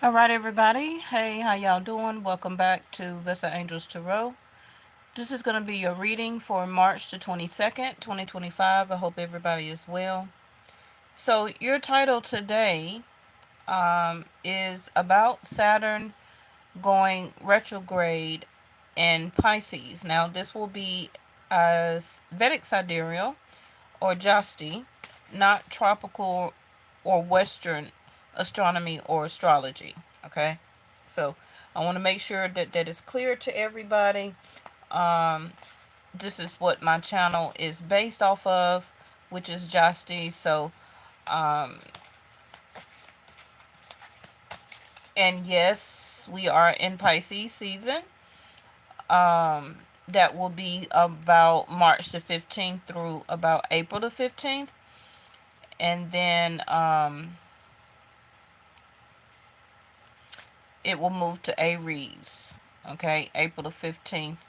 All right, everybody. Hey, how y'all doing? Welcome back to Vesta Angels Tarot. This is going to be your reading for March the 22nd, 2025. I hope everybody is well. So, your title today is about Saturn going retrograde in Pisces. Now, this will be as Vedic sidereal or Jasti, not tropical or Western astronomy or astrology. Okay, so I want to make sure that that is clear to everybody. This is what my channel is based off of, which is Jasti. So, and yes, we are in Pisces season. That will be about March the 15th through about April the 15th. And then it will move to Aries. Okay, April the 15th,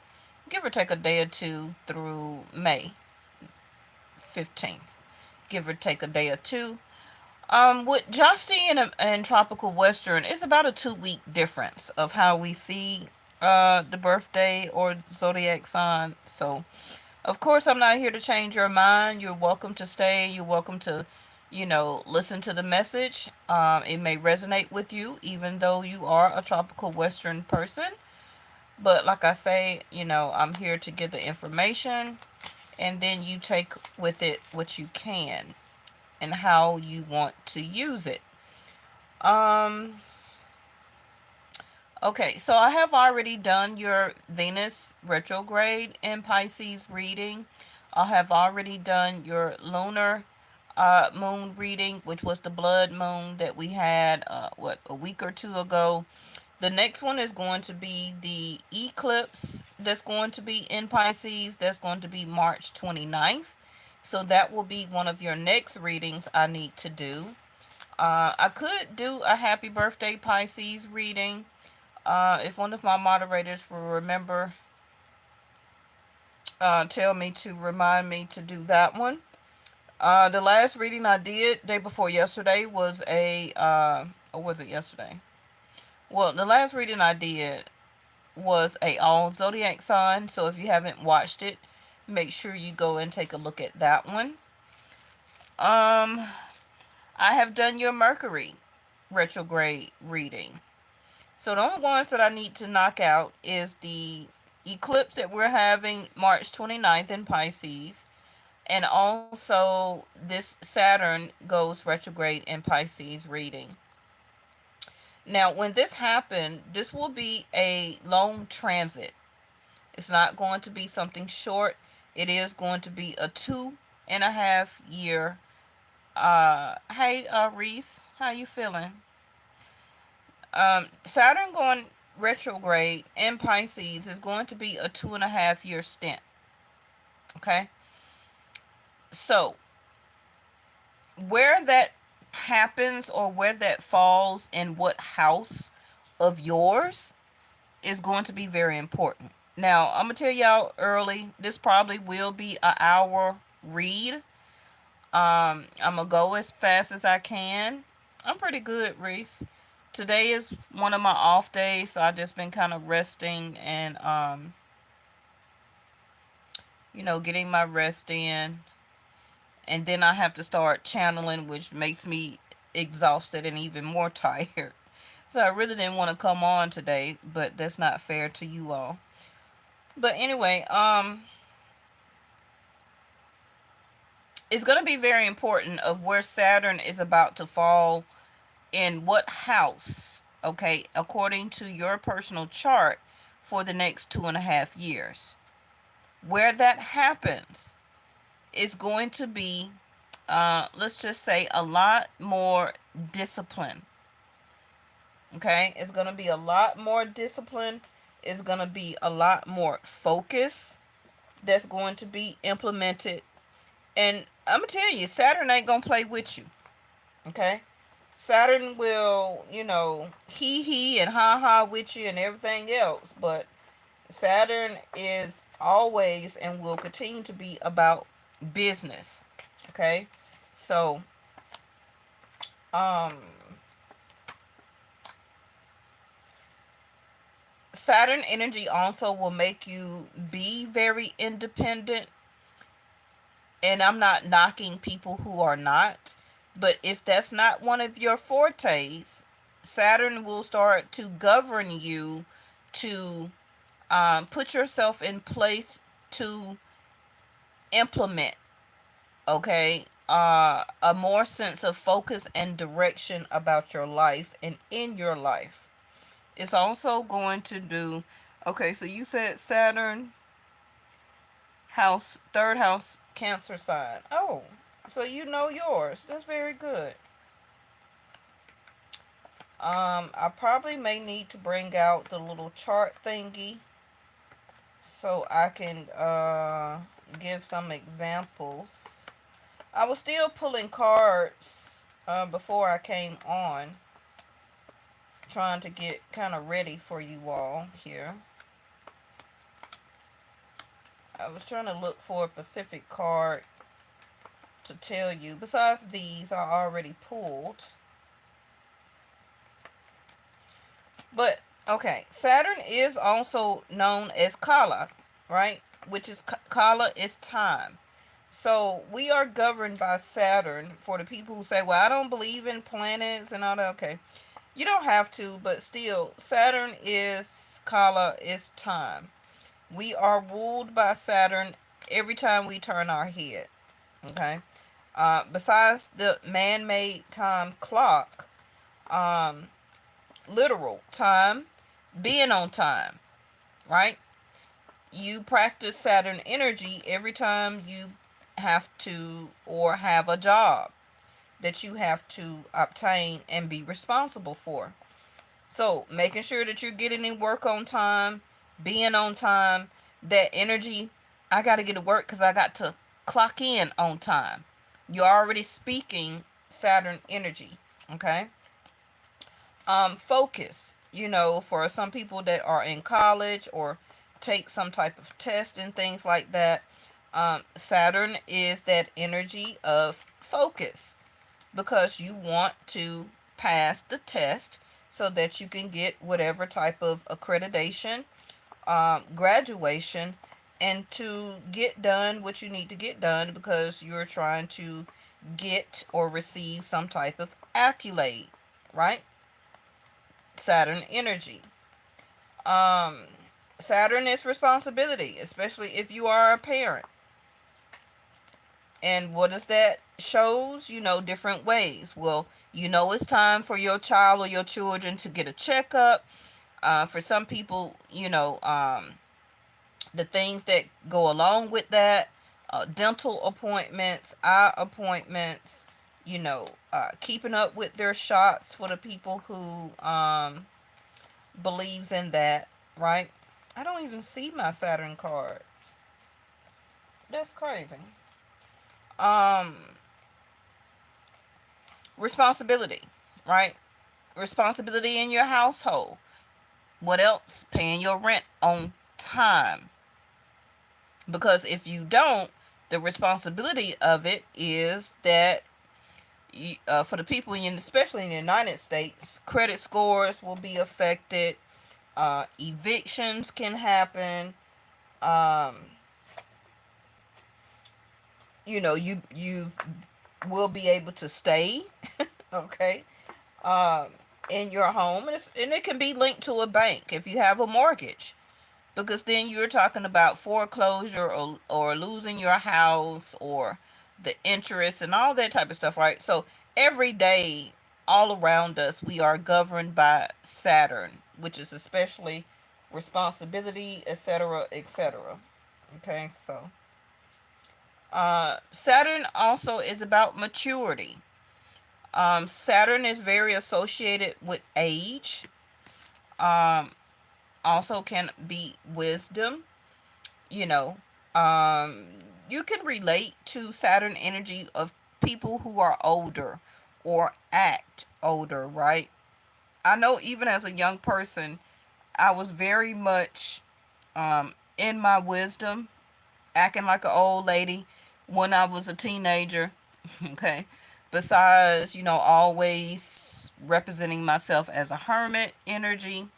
give or take a day or two through May 15th, give or take a day or two. With Jasti and Tropical Western, it's about a 2 week difference of how we see the birthday or zodiac sign. So, of course, I'm not here to change your mind. You're welcome to stay. You're welcome to, listen to the message. It may resonate with you, even though you are a Tropical Western person. But like I say, I'm here to get the information, and then you take with it what you can and how you want to use it. Um, okay, so I have already done your Venus retrograde in Pisces reading. I have already done your lunar moon reading, which was the blood moon that we had, a week or two ago. The next one is going to be the eclipse that's going to be in Pisces. That's going to be March 29th. So that will be one of your next readings I need to do. I could do a happy birthday Pisces reading. If one of my moderators will remember, tell me to remind me to do that one. The last reading I did day before yesterday was or was it yesterday? Well, the last reading I did was a all zodiac sign. So if you haven't watched it, make sure you go and take a look at that one. Um, I have done your Mercury retrograde reading. So the only ones that I need to knock out is the eclipse that we're having March 29th in Pisces. And also this Saturn goes retrograde in Pisces reading. Now, when this happened, this will be a long transit. It's not going to be something short. It is going to be a 2.5 year. Hey, Reese, how you feeling? Saturn going retrograde in Pisces is going to be a 2.5 year stint. Okay, so where that happens or where that falls in what house of yours is going to be very important. Now, I'm gonna tell y'all early, this probably will be an hour read. I'm gonna go as fast as I can. I'm pretty good, Reese. Today is one of my off days, so I've just been kind of resting and getting my rest in. And then I have to start channeling, which makes me exhausted and even more tired. So I really didn't want to come on today, but that's not fair to you all. But anyway, it's going to be very important of where Saturn is about to fall in what house, okay, according to your personal chart for the next 2.5 years. Where that happens is going to be, let's just say, a lot more discipline. Okay, it's going to be a lot more discipline. It's going to be a lot more focus that's going to be implemented. And I'm going to tell you, Saturn ain't going to play with you. Okay? Saturn will, he and ha ha with you and everything else. But Saturn is always and will continue to be about business. Okay? So, um, Saturn energy also will make you be very independent, and I'm not knocking people who are not, but if that's not one of your fortes, Saturn will start to govern you to put yourself in place to implement, okay, a more sense of focus and direction about your life and in your life. It's also going to do, okay, so you said Saturn, house, third house, Cancer sign. Oh, so you know yours. That's very good. I probably may need to bring out the little chart thingy so I can give some examples. I was still pulling cards before I came on, trying to get kind of ready for you all here. I was trying to look for a Pacific card to tell you. Besides these, I already pulled. But, okay, Saturn is also known as Kala, right? Which is, Kala is time. So we are governed by Saturn. For the people who say, well, I don't believe in planets and all that. Okay, you don't have to, but still, Saturn is Kala, is time. We are ruled by Saturn every time we turn our head. Okay. Besides the man-made time clock, um, literal time, being on time, right? You practice Saturn energy every time you have to or have a job that you have to obtain and be responsible for. So, making sure that you're getting in work on time, being on time, that energy, I got to get to work because I got to clock in on time. You're already speaking Saturn energy, okay? Focus, for some people that are in college or take some type of test and things like that, Saturn is that energy of focus because you want to pass the test so that you can get whatever type of accreditation, graduation, and to get done what you need to get done because you're trying to get or receive some type of accolade, right? Saturn energy. Um, Saturn is responsibility, especially if you are a parent. And what does that shows? Different ways. Well, it's time for your child or your children to get a checkup. For some people, the things that go along with that, dental appointments, eye appointments, keeping up with their shots for the people who believes in that, right? I don't even see my Saturn card. That's crazy. Um, Responsibility, right? Responsibility in your household. What else? Paying your rent on time. Because if you don't, the responsibility of it is that for the people especially in the United States, credit scores will be affected. Evictions can happen. Um, you will be able to stay, okay, um, in your home, and it can be linked to a bank if you have a mortgage, because then you're talking about foreclosure or losing your house or the interest and all that type of stuff, right? So every day, all around us, we are governed by Saturn, which is especially responsibility, etc., etc. Okay, so Saturn also is about maturity. Saturn is very associated with age. Um, Also can be wisdom. You know, um, you can relate to Saturn energy of people who are older or act older, right? I know even as a young person, I was very much in my wisdom, acting like an old lady when I was a teenager. Okay. Besides, always representing myself as a hermit energy.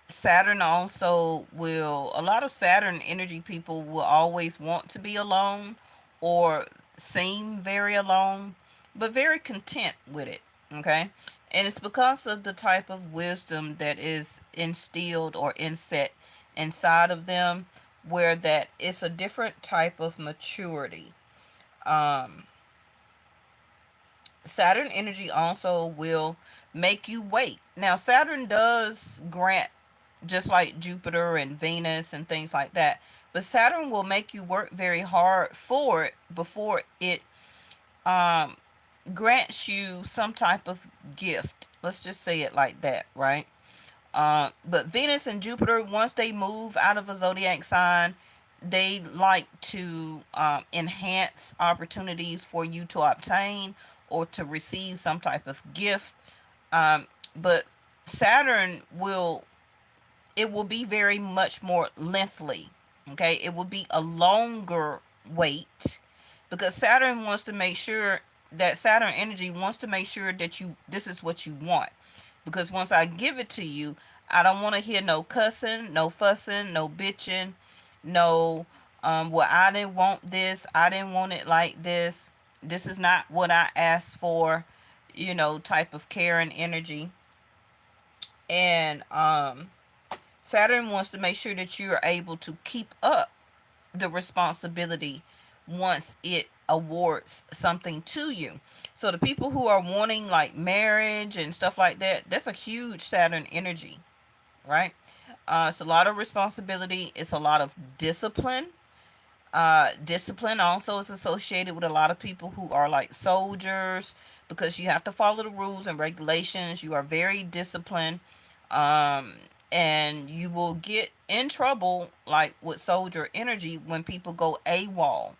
Saturn also will, a lot of Saturn energy people will always want to be alone or seem very alone, but very content with it. Okay. And it's because of the type of wisdom that is instilled or inset inside of them, where that it's a different type of maturity. Um, Saturn energy also will make you wait. Now, Saturn does grant, just like Jupiter and Venus and things like that, but Saturn will make you work very hard for it before it um, grants you some type of gift. Let's just say it like that, right? But Venus and Jupiter, once they move out of a zodiac sign, they like to enhance opportunities for you to obtain or to receive some type of gift. Um, but Saturn will, it will be very much more lengthy. Okay, it will be a longer wait because Saturn wants to make sure that Saturn energy wants to make sure that you, this is what you want. Because once I give it to you, I don't want to hear no cussing, no fussing, no bitching, no well, I didn't want this, I didn't want it like this. This is not what I asked for, type of care and energy. And Saturn wants to make sure that you are able to keep up the responsibility once it awards something to you. So the people who are wanting like marriage and stuff like that, that's a huge Saturn energy, right? It's a lot of responsibility. It's a lot of discipline. Discipline also is associated with a lot of people who are like soldiers because you have to follow the rules and regulations. You are very disciplined. Um, and you will get in trouble like with soldier energy when people go AWOL.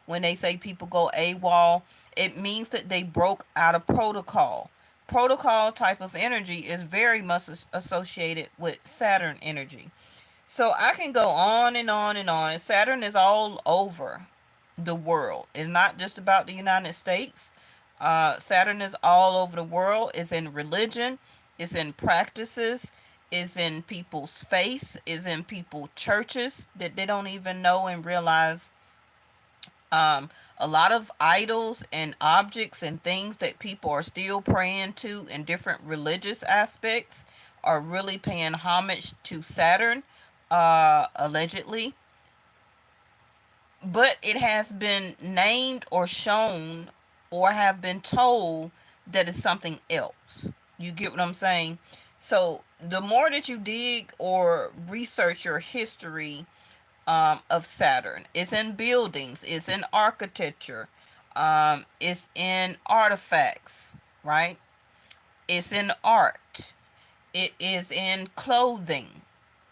When they say people go AWOL, it means that they broke out of protocol. Protocol type of energy is very much associated with Saturn energy. So I can go on and on and on. Saturn is all over the world. It's not just about the United States. Saturn is all over the world. It's in religion. It's in practices. It's in people's face. It's in people's churches that they don't even know and realize. A lot of idols and objects and things that people are still praying to in different religious aspects are really paying homage to Saturn, allegedly. But it has been named or shown or have been told that it's something else. You get what I'm saying? So the more that you dig or research your history of Saturn, it's in buildings, it's in architecture, it's in artifacts, right? It's in art, it is in clothing.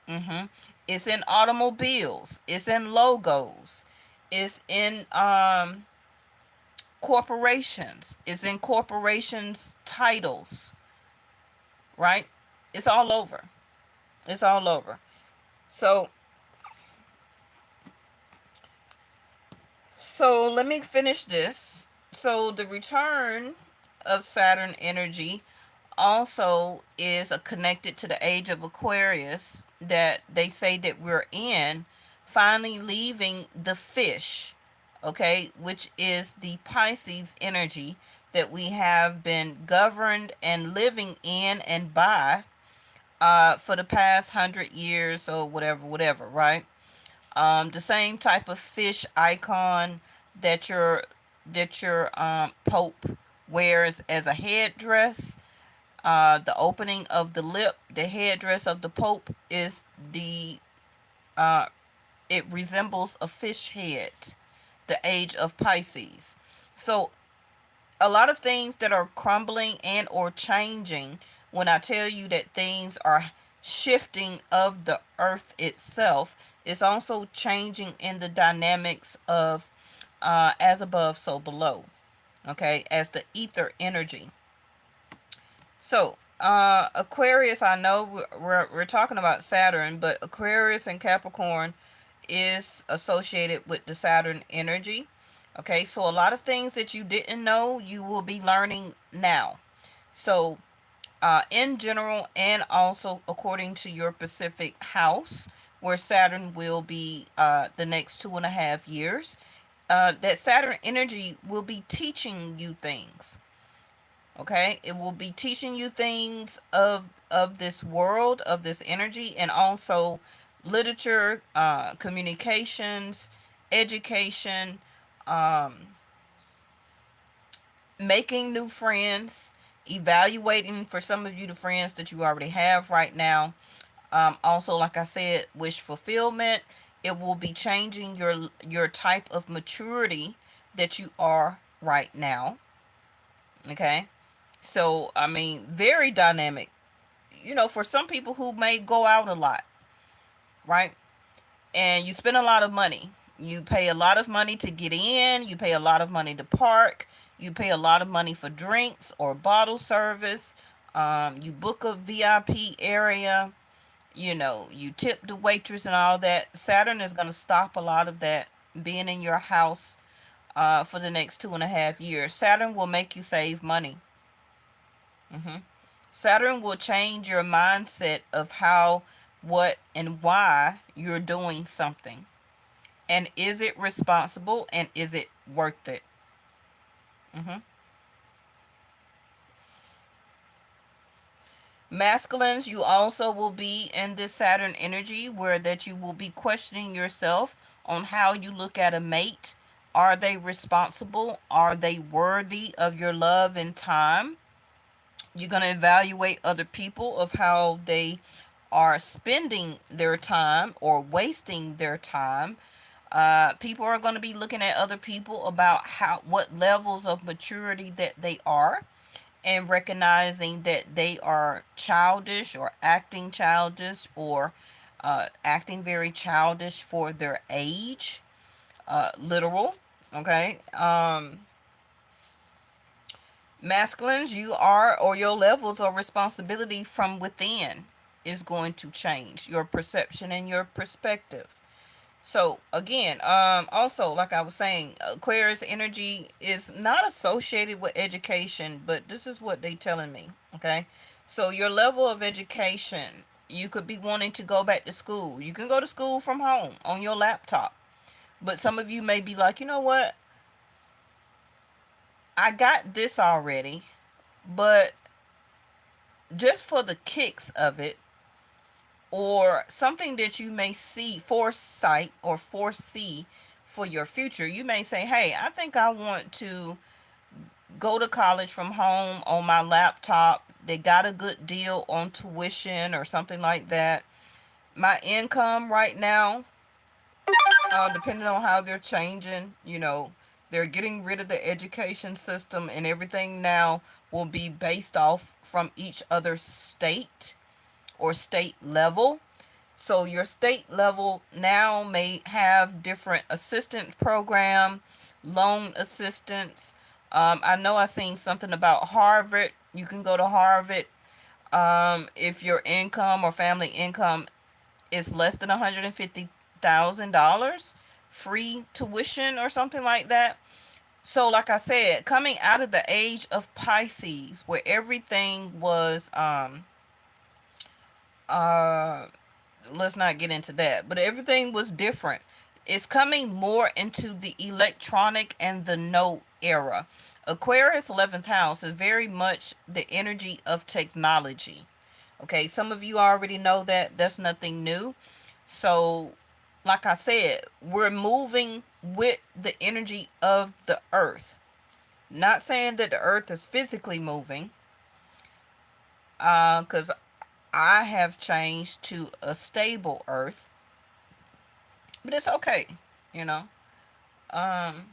Mm-hmm. It's in automobiles. It's in logos. It's in corporations. It's in corporations' titles. Right? It's all over. It's all over. So, let me finish this. So the return of Saturn energy also is connected to the age of Aquarius that they say that we're in, finally leaving the fish, okay, which is the Pisces energy that we have been governed and living in and by for the past 100 years or whatever, right? The same type of fish icon that your Pope wears as a headdress. The opening of the lip, the headdress of the Pope is uh, it resembles a fish head, the age of Pisces. So a lot of things that are crumbling and or changing, when I tell you that things are shifting of the earth itself, is also changing in the dynamics of as above, so below. Okay, as the ether energy. So, Aquarius, I know we're talking about Saturn, but Aquarius and Capricorn is associated with the Saturn energy. Okay, so a lot of things that you didn't know, you will be learning now. So, in general, and also according to your Pacific house, where Saturn will be the next 2.5 years. That Saturn energy will be teaching you things. Okay, it will be teaching you things of this world, of this energy, and also literature, communications, education, um, making new friends, evaluating for some of you the friends that you already have right now. Also, like I said, wish fulfillment. It will be changing your type of maturity that you are right now. Okay, so I mean, very dynamic. For some people who may go out a lot, right? And you spend a lot of money. You pay a lot of money to get in, you pay a lot of money to park, you pay a lot of money for drinks or bottle service. You book a VIP area, you tip the waitress and all that. Saturn is going to stop a lot of that being in your house for the next 2.5 years. Saturn will make you save money. Saturn will change your mindset of how, what, and why you're doing something. And is it responsible, and is it worth it? hmm Masculines, you also will be in this Saturn energy where that you will be questioning yourself on how you look at a mate. Are they responsible? Are they worthy of your love and time? You're going to evaluate other people of how they are spending their time or wasting their time. People are going to be looking at other people about what levels of maturity that they are, and recognizing that they are childish or acting childish, or acting very childish for their age. Literal. Okay. Masculines, you are, or your levels of responsibility from within is going to change your perception and your perspective. So again, also like I was saying, Aquarius energy is not associated with education, but this is what they telling me. Okay, so your level of education, you could be wanting to go back to school. You can go to school from home on your laptop, but some of you may be like, you know what, I got this already, but just for the kicks of it, or something that you may see, foresight or foresee for your future, you may say, hey, I think I want to go to college from home on my laptop. They got a good deal on tuition or something like that. My income right now, depending on how they're changing, they're getting rid of the education system, and everything now will be based off from each other's state or state level. So your state level now may have different assistance program, loan assistance. I know I seen something about Harvard. You can go to Harvard if your income or family income is less than $150,000, free tuition or something like that. So, like I said, coming out of the age of Pisces, where everything was uh let's not get into that, but everything was different. It's coming more into the electronic and the know era. Aquarius 11th house is very much the energy of technology. Okay, some of you already know that. That's nothing new. So, like I said, we're moving with the energy of the earth. Not saying that the earth is physically moving, because I have changed to a stable earth, but it's okay, you know. Um,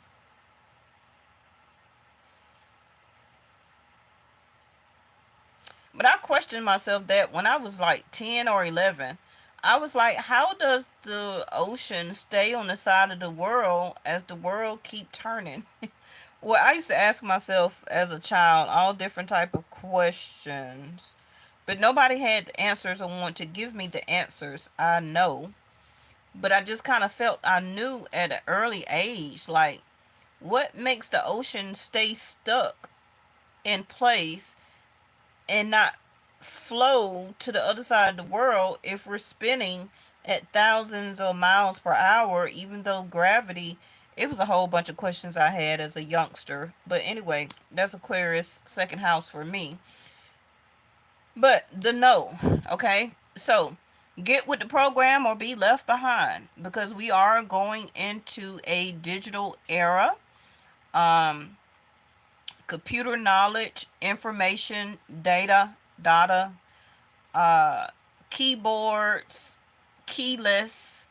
but I questioned myself that when I was like 10 or 11, I was like, how does the ocean stay on the side of the world as the world keep turning? Well, I used to ask myself as a child all different type of questions, but nobody had answers or want to give me the answers I know. But I just kind of felt I knew at an early age, like, what makes the ocean stay stuck in place and not flow to the other side of the world if we're spinning at thousands of miles per hour, even though gravity? It was a whole bunch of questions I had as a youngster. But anyway, that's Aquarius second house for me. But the no, okay? So get with the program or be left behind, because we are going into a digital era. Um, Computer knowledge, information, data, uh, keyboards, keyless,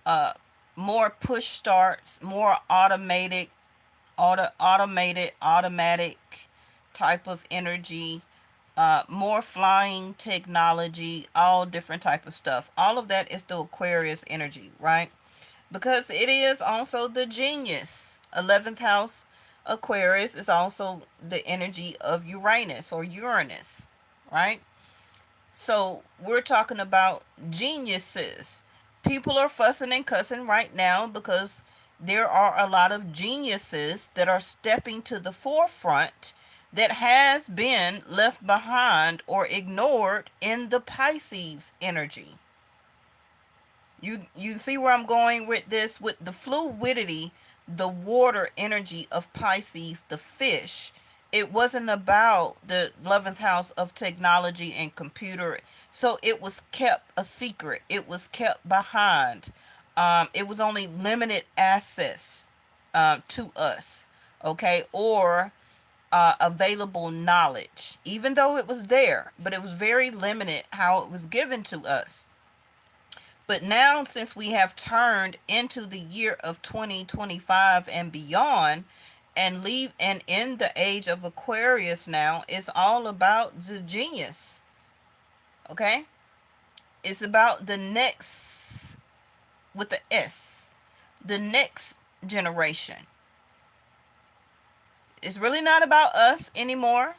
uh, more push starts, more automatic type of energy, more flying technology, all different type of stuff. All of that is the Aquarius energy, right? Because it is also the genius. 11th house Aquarius is also the energy of Uranus, right? So we're talking about geniuses. People are fussing and cussing right now because there are a lot of geniuses that are stepping to the forefront that has been left behind or ignored in the Pisces energy. You see where I'm going with this, with the fluidity, the water energy of Pisces, the fish. It wasn't about the 11th house of technology and computer. So it was kept a secret. It was kept behind. It was only limited access to us, okay, or available knowledge, even though it was there, but it was very limited how it was given to us. But now, since we have turned into the year of 2025 and beyond, and in the age of Aquarius now, it's all about the genius. Okay? It's about the next, with the S, the next generation. It's really not about us anymore,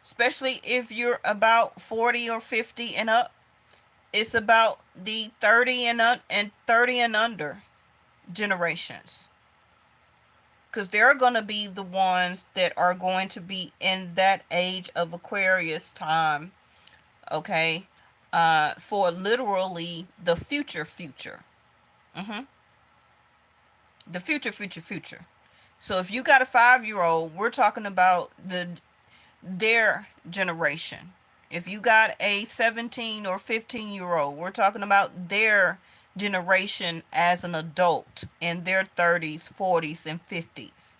especially if you're about 40 or 50 and up. It's about the 30 and under generations, because they're going to be the ones that are going to be in that age of Aquarius time, okay, for literally the future. Mm-hmm. The future. So if you got a 5-year old, we're talking about their generation. If you got a 17 or 15-year-old, we're talking about their generation as an adult in their 30s, 40s, and 50s.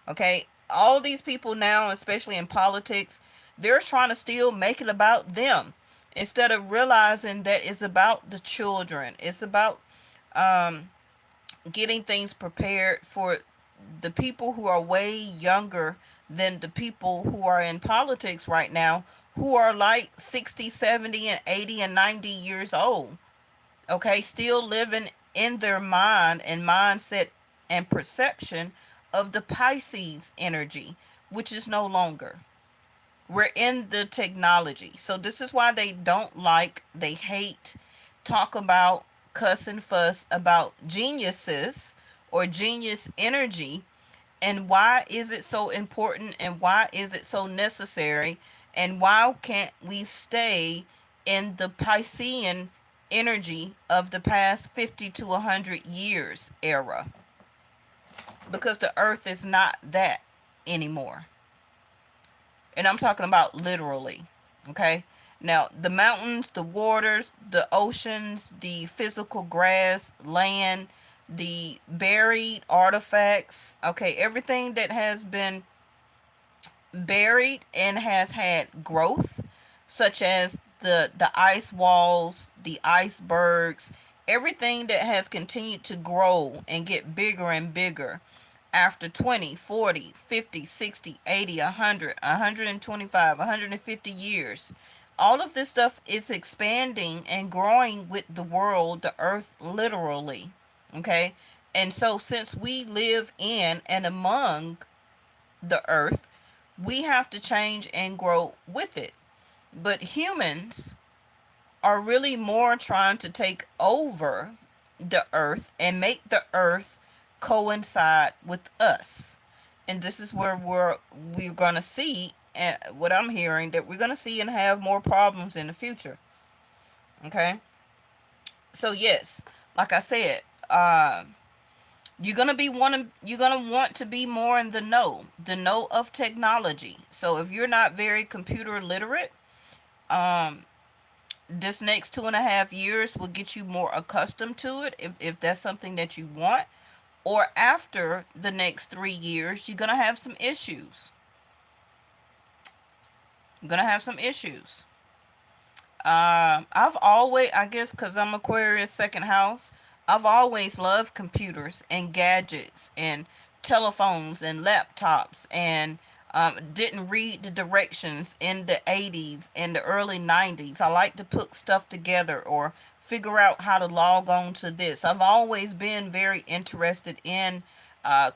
Okay? All these people now, especially in politics, they're trying to still make it about them instead of realizing that it's about the children. It's about getting things prepared for the people who are way younger than the people who are in politics right now, who are like 60, 70, and 80 and 90 years old. Okay, still living in their mind and mindset and perception of the Pisces energy, which is no longer. We're in the technology. So this is why they don't like, they hate, talk about, cuss and fuss about geniuses or genius energy. And why is it so important, and why is it so necessary, and why can't we stay in the Piscean energy of the past 50 to 100 years era? Because the earth is not that anymore. And I'm talking about literally. Okay? Now, the mountains, the waters, the oceans, the physical grass, land, the buried artifacts, okay, everything that has been buried and has had growth, such as the ice walls, the icebergs, everything that has continued to grow and get bigger and bigger after 20, 40, 50, 60, 80, 100, 125, 150 years. All of this stuff is expanding and growing with the world, the earth, literally. Okay? And so, since we live in and among the earth, we have to change and grow with it. But humans are really more trying to take over the earth and make the earth coincide with us. And this is where we're going to see and what I'm hearing, that we're going to see and have more problems in the future. Okay, so yes, like I said, you're gonna want to be more in the know of technology. So if you're not very computer literate, um, this next 2.5 years will get you more accustomed to it, if that's something that you want. Or after the next 3 years, you're gonna have some issues. You're gonna have some issues. I've always, I guess, because I'm Aquarius second house, I've always loved computers and gadgets and telephones and laptops, and didn't read the directions in the 80s and the early 90s. I like to put stuff together or figure out how to log on to this. I've always been very interested in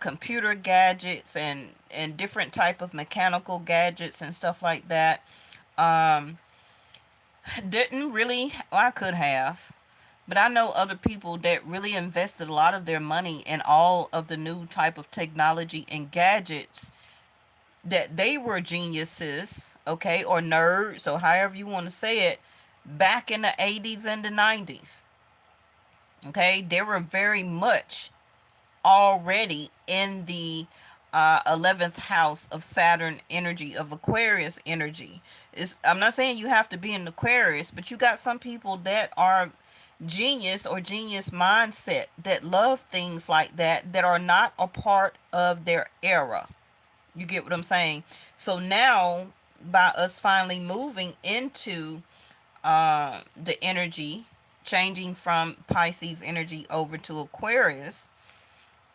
computer gadgets and different type of mechanical gadgets and stuff like that. Um, didn't really, well, I could have, but I know other people that really invested a lot of their money in all of the new type of technology and gadgets, that they were geniuses, okay, or nerds, or however you want to say it, back in the 80s and the 90s. Okay, they were very much already in the 11th house of Saturn energy, of Aquarius energy. I'm not saying you have to be an Aquarius, but you got some people that are genius or genius mindset, that love things like that, that are not a part of their era. You get what I'm saying? So now, by us finally moving into the energy, changing from Pisces energy over to Aquarius,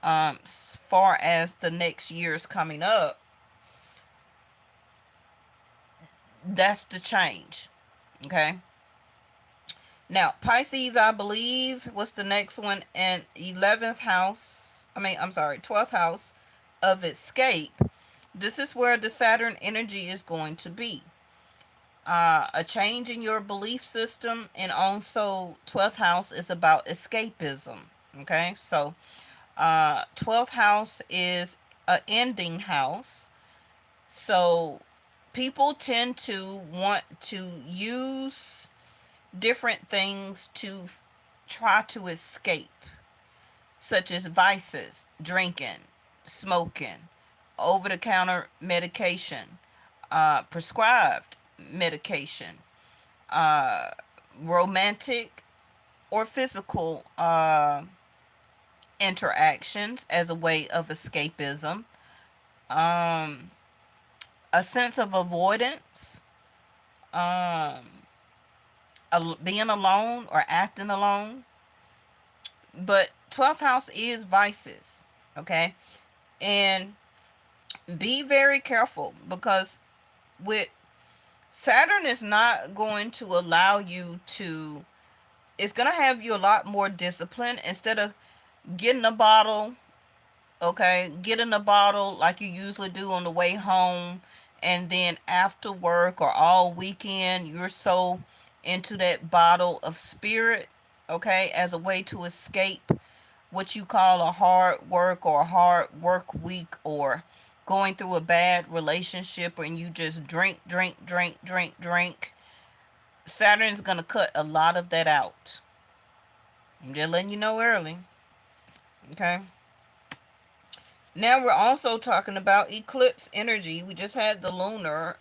as far as the next years coming up, that's the change. Okay. Now, Pisces, I believe, what's the next one? And 11th house, I'm sorry, 12th house of escape. This is where the Saturn energy is going to be. A change in your belief system, and also 12th house is about escapism. Okay, so 12th house is a ending house. So people tend to want to use different things to try to escape, such as vices, drinking, smoking, over the counter medication, prescribed medication, uh, romantic or physical interactions as a way of escapism, um, a sense of avoidance, um, being alone or acting alone. But 12th house is vices, okay? And be very careful, because with Saturn is not going to allow you to, it's going to have you a lot more discipline. Instead of getting a bottle, okay, getting a bottle like you usually do on the way home, and then after work or all weekend, you're so into that bottle of spirit, okay, as a way to escape what you call a hard work or a hard work week, or going through a bad relationship, and you just drink, drink, drink, drink, drink. Saturn's going to cut a lot of that out. I'm just letting you know early. Okay. Now we're also talking about eclipse energy. We just had the lunar,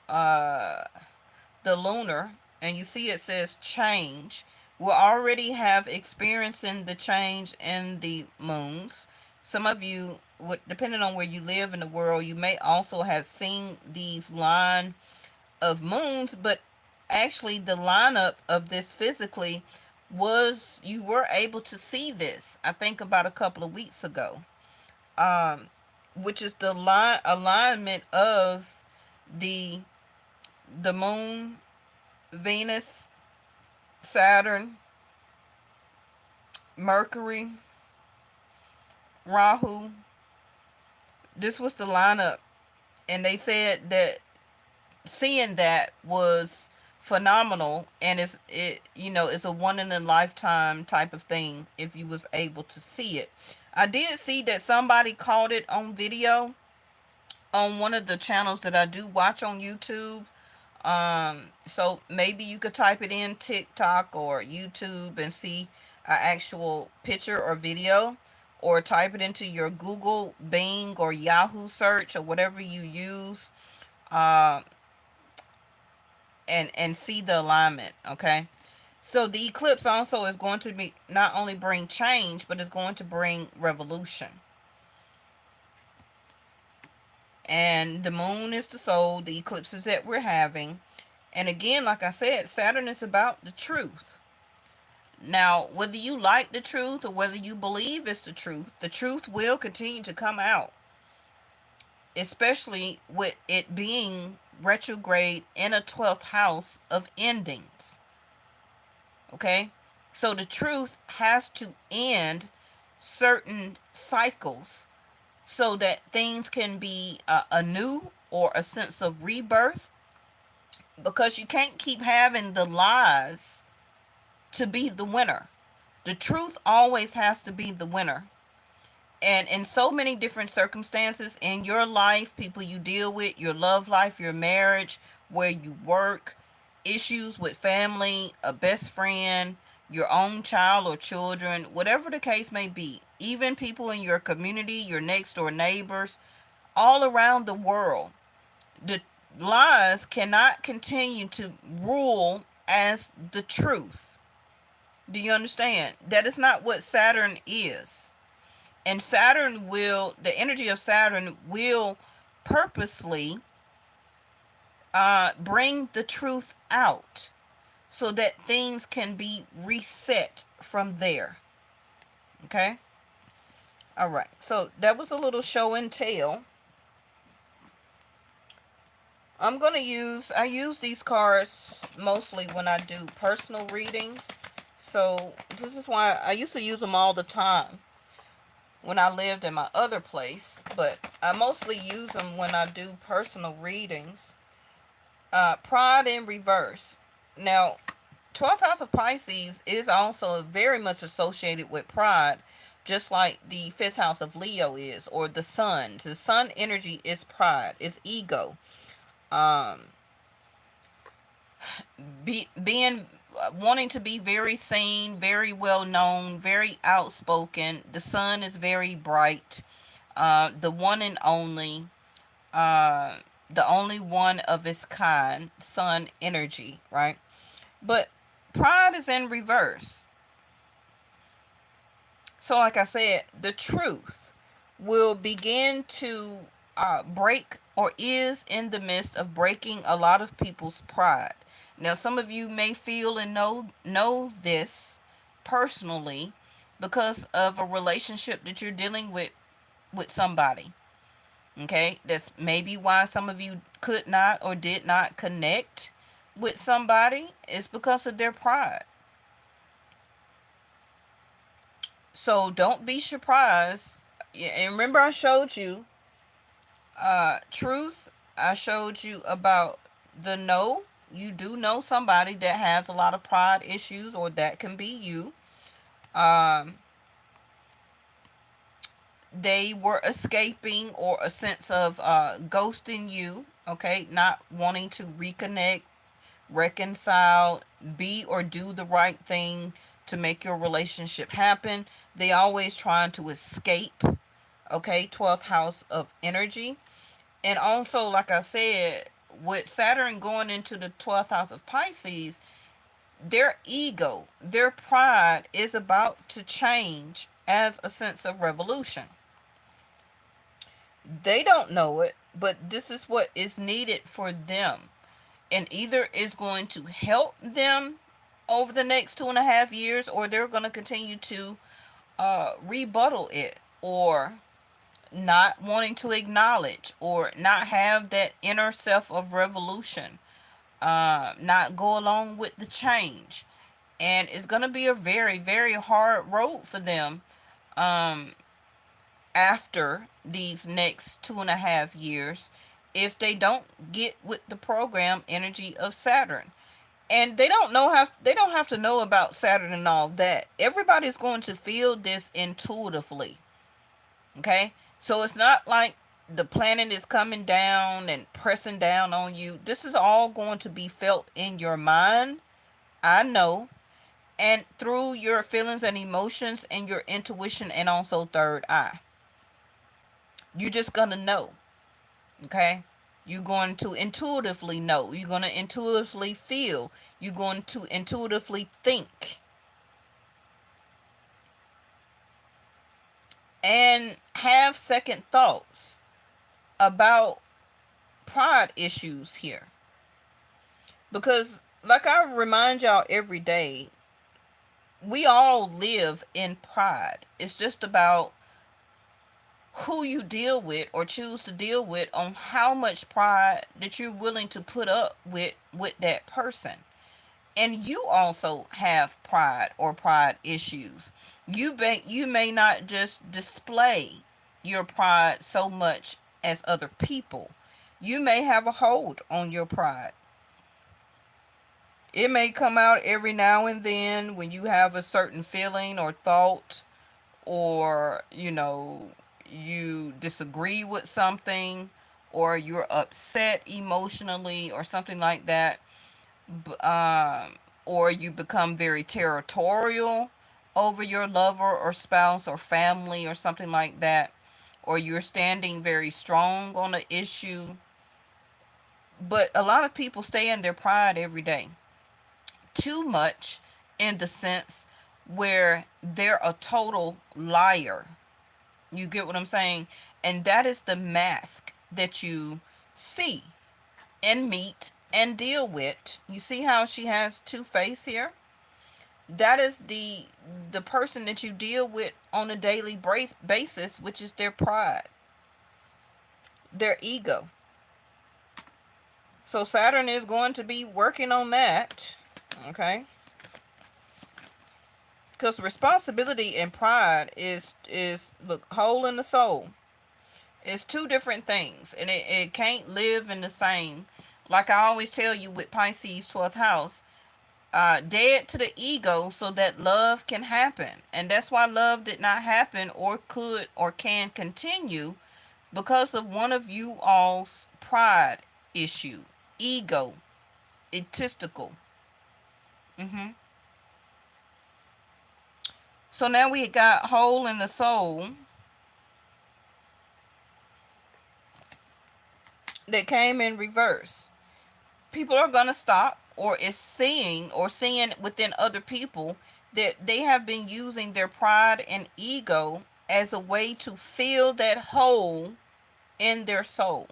and you see it says change. We already have experiencing the change in the moons. Some of you, depending on where you live in the world, you may also have seen these line of moons, but actually the lineup of this physically was, you were able to see this, I think, about a couple of weeks ago, um, which is the alignment of the the moon, Venus, Saturn, Mercury, Rahu. This was the lineup, and they said that seeing that was phenomenal, and it's a one in a lifetime type of thing if you was able to see it. I did see that somebody caught it on video, on one of the channels that I do watch on YouTube. So maybe you could type it in TikTok or YouTube and see an actual picture or video, or type it into your Google, Bing, or Yahoo search or whatever you use, uh, and see the alignment. Okay. So the eclipse also is going to be not only bring change, but it's going to bring revolution. And the moon is the soul, the eclipses that we're having. And again, like I said, Saturn is about the truth. Now, whether you like the truth or whether you believe it's the truth will continue to come out, especially with it being retrograde in a 12th house of endings. Okay? So the truth has to end certain cycles so that things can be anew, or a sense of rebirth, because you can't keep having the lies to be the winner. The truth always has to be the winner. And in so many different circumstances in your life, people you deal with, your love life, your marriage, where you work, issues with family, a best friend, your own child or children, whatever the case may be, even people in your community, your next door neighbors, all around the world, the lies cannot continue to rule as the truth. Do you understand? That is not what Saturn is. And Saturn will, the energy of Saturn will purposely bring the truth out so that things can be reset from there. Okay? All right. So that was a little show and tell. I use these cards mostly when I do personal readings. So this is why I used to use them all the time when I lived in my other place, but I mostly use them when I do personal readings. Pride in reverse. Now, 12th house of Pisces is also very much associated with pride, just like the 5th house of Leo is, or the sun. The sun energy is pride, is ego. Um, being wanting to be very seen, very well known, very outspoken. The sun is very bright. The one and only, uh, the only one of its kind, sun energy, right? But pride is in reverse. So, like I said, the truth will begin to break, or is in the midst of breaking, a lot of people's pride. Now, some of you may feel and know this personally because of a relationship that you're dealing with somebody. Okay, that's maybe why some of you could not or did not connect with somebody. It's because of their pride. So don't be surprised. And remember, I showed you truth. I showed you about the no. You do know somebody that has a lot of pride issues, or that can be you. Um, they were escaping, or a sense of ghosting you. Okay, not wanting to reconnect, reconcile, be or do the right thing to make your relationship happen. They always trying to escape. Okay, 12th house of energy. And also, like I said, with Saturn going into the 12th house of Pisces, their ego, their pride is about to change as a sense of revolution. They don't know it, but this is what is needed for them. And either is going to help them over the next 2.5 years, or they're going to continue to rebuttal it, or not wanting to acknowledge, or not have that inner self of revolution, not go along with the change. And it's going to be a very, very hard road for them um, after these next 2.5 years, if they don't get with the program energy of Saturn. And they don't have to know about Saturn and all that. Everybody's going to feel this intuitively. Okay? So it's not like the planet is coming down and pressing down on you. This is all going to be felt in your mind. I know. And through your feelings and emotions and your intuition and also third eye. You're just going to know. Okay? You're going to intuitively know. You're going to intuitively feel. You're going to intuitively think. And have second thoughts about pride issues here. Because, like I remind y'all every day, we all live in pride. It's just about who you deal with or choose to deal with on how much pride that you're willing to put up with that person. And you also have pride or pride issues. You may not just display your pride so much as other people. You may have a hold on your pride. It may come out every now and then when you have a certain feeling or thought, or you disagree with something, or you're upset emotionally or something like that. Or you become very territorial over your lover or spouse or family or something like that, or you're standing very strong on an issue. But a lot of people stay in their pride every day, too much, in the sense where they're a total liar. You get what I'm saying? And that is the mask that you see and meet and deal with. You see how she has two faces here? That is the person that you deal with on a daily basis, which is their pride, their ego. So Saturn is going to be working on that. Okay? Because responsibility and pride is look, hole in the soul. It's two different things, and it can't live in the same. Like I always tell you with Pisces 12th house, dead to the ego so that love can happen. And that's why love did not happen or could or can continue, because of one of you all's pride issue, ego, egotistical. hmm So now we got hole in the soul that came in reverse. People are going to stop or is seeing or seeing within other people that they have been using their pride and ego as a way to fill that hole in their soul.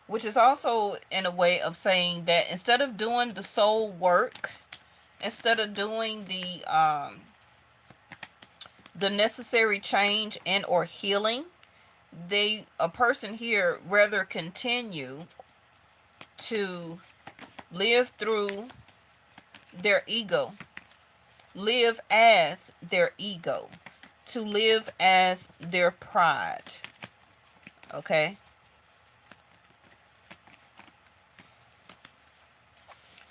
Which is also in a way of saying that instead of doing the soul work, instead of doing the necessary change and or healing, a person here rather continue to live through their ego, live as their ego, to live as their pride. Okay?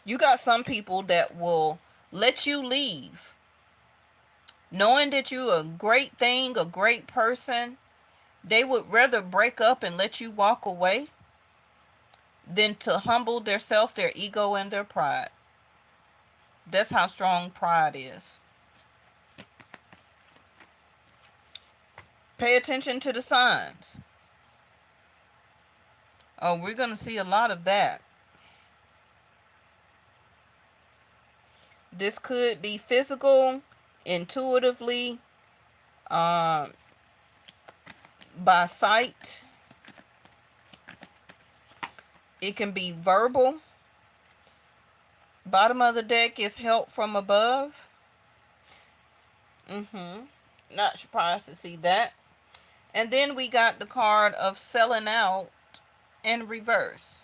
You got some people that will let you leave, knowing that you're a great thing, a great person. They would rather break up and let you walk away than to humble their self, their ego, and their pride. That's how strong pride is. Pay attention to the signs. Oh, we're going to see a lot of that. This could be physical, intuitively, by sight. It can be verbal. Bottom of the deck is help from above. Not surprised to see that. And then we got the card of selling out in reverse.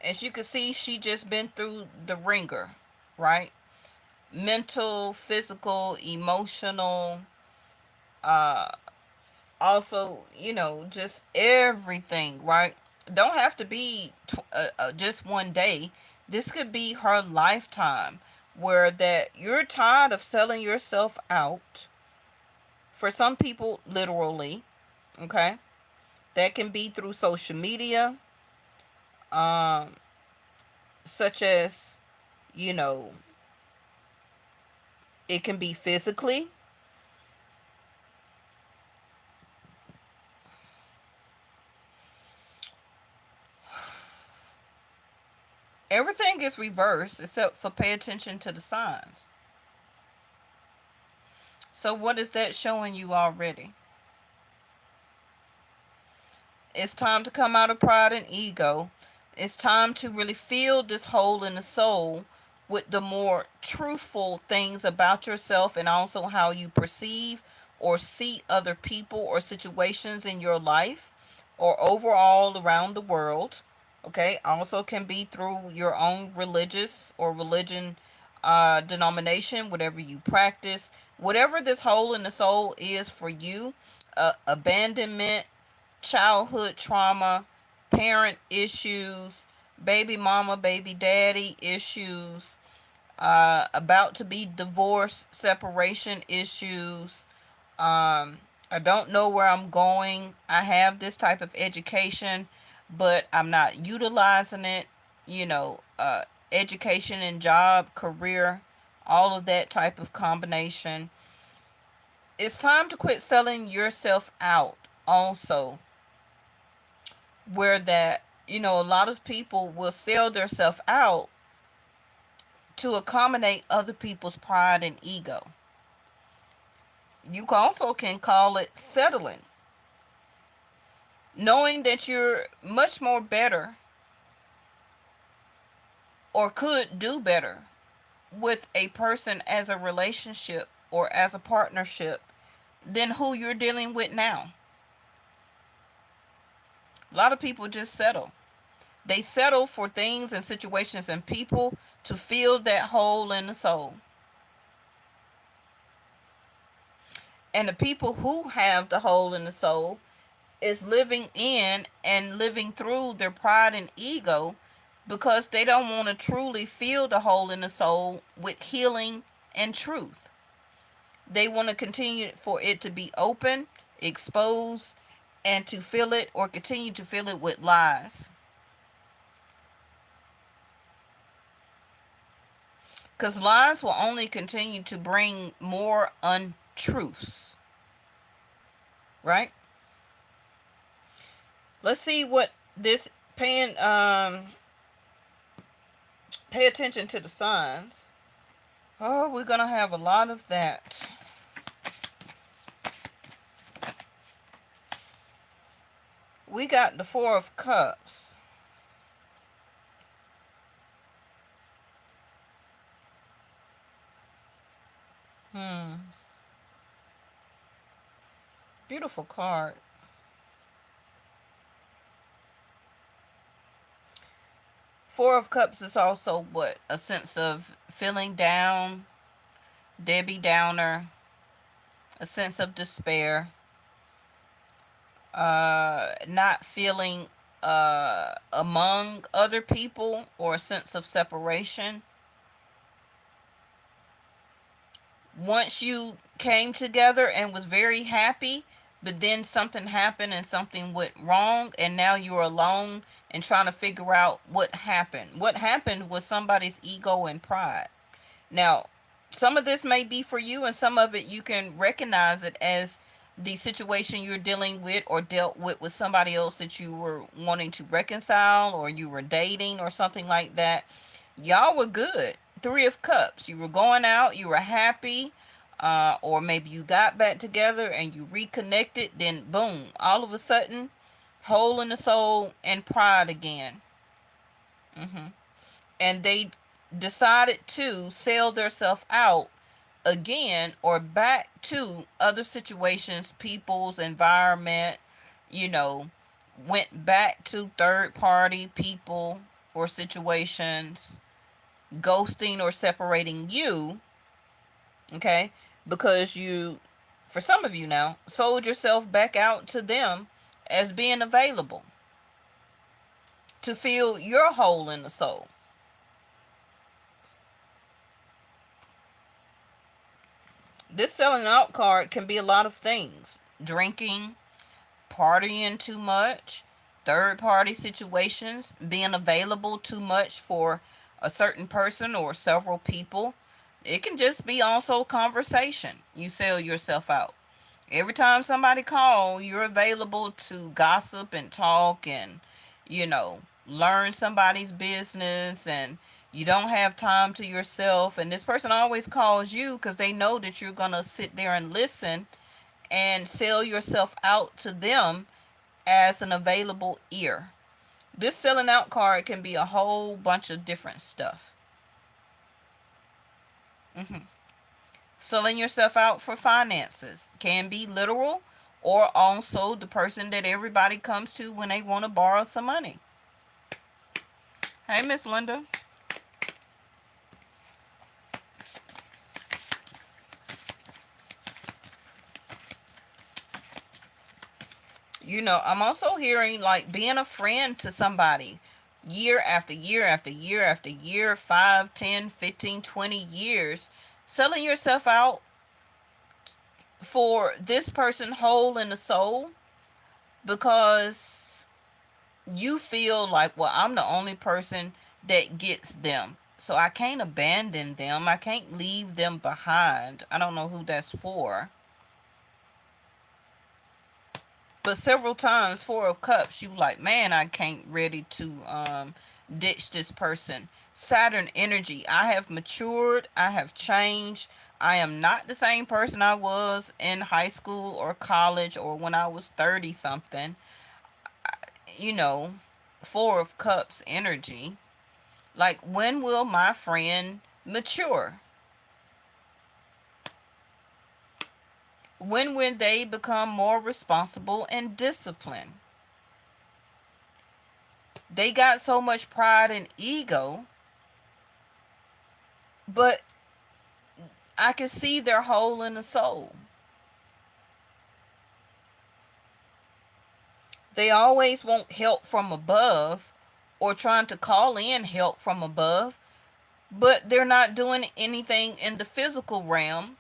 As you can see, she just been through the ringer, right? Mental, physical, emotional, also, just everything, right? Don't have to be just one day. This could be her lifetime where that you're tired of selling yourself out. For some people, literally, okay? That can be through social media, um, such as, you know, it can be physically. Everything is reversed except for pay attention to the signs. So, what is that showing you already? It's time to come out of pride and ego. It's time to really feel this hole in the soul with the more truthful things about yourself and also how you perceive or see other people or situations in your life or overall around the world. Okay, also can be through your own religious or religion denomination, whatever you practice, whatever this hole in the soul is for you, abandonment, childhood trauma, parent issues, baby mama, baby daddy issues, about to be divorced, separation issues. I don't know where I'm going. I have this type of education, but I'm not utilizing it. You know, education and job, career, all of that type of combination. It's time to quit selling yourself out also, where that, you know, a lot of people will sell themselves out to accommodate other people's pride and ego. You also can call it settling, knowing that you're much more better or could do better with a person as a relationship or as a partnership than who you're dealing with now. A lot of people just settle. They settle for things and situations and people to fill that hole in the soul. And the people who have the hole in the soul is living in and living through their pride and ego because they don't want to truly feel the hole in the soul with healing and truth. They want to continue for it to be open, exposed, and to fill it or continue to fill it with lies. Because lies will only continue to bring more untruths, right? Let's see what this pay attention to the signs. Oh, we're gonna have a lot of that. We got the Four of Cups. Beautiful card. Four of Cups is also what? A sense of feeling down, Debbie Downer, a sense of despair, not feeling among other people or a sense of separation. Once you came together and was very happy, but then something happened and something went wrong, and now you're alone and trying to figure out what happened. What happened was somebody's ego and pride. Now, some of this may be for you, and some of it you can recognize it as the situation you're dealing with or dealt with somebody else that you were wanting to reconcile or you were dating or something like that. Y'all were good. Three of Cups. You were going out, you were happy, or maybe you got back together and you reconnected, then boom, all of a sudden, hole in the soul and pride again. And they decided to sell themselves out again or back to other situations, people's environment, you know, went back to third party people or situations, ghosting or separating you, okay? Because you, for some of you now, sold yourself back out to them as being available to fill your hole in the soul. This selling out card can be a lot of things: drinking, partying too much, third party situations, being available too much for a certain person or several people. It can just be also conversation. You sell yourself out. Every time somebody call, you're available to gossip and talk and, you know, learn somebody's business, and you don't have time to yourself. And this person always calls you because they know that you're going to sit there and listen and sell yourself out to them as an available ear. This selling out card can be a whole bunch of different stuff. Selling yourself out for finances can be literal, or also the person that everybody comes to when they want to borrow some money. Hey, Miss Linda. I'm also hearing like being a friend to somebody year after year after year after year, 5, 10, 15, 20 years, selling yourself out for this person whole in the soul, because you feel like, well, I'm the only person that gets them. So I can't abandon them. I can't leave them behind. I don't know who that's for. But several times, Four of Cups, you like, man, I can't ready to ditch this person. Saturn energy. I have matured. I have changed. I am not the same person I was in high school or college or when I was 30 something. You know, Four of Cups energy. Like, when will my friend mature? When will they become more responsible and disciplined? They got so much pride and ego, but I can see their hole in the soul. They always want help from above or trying to call in help from above, but they're not doing anything in the physical realm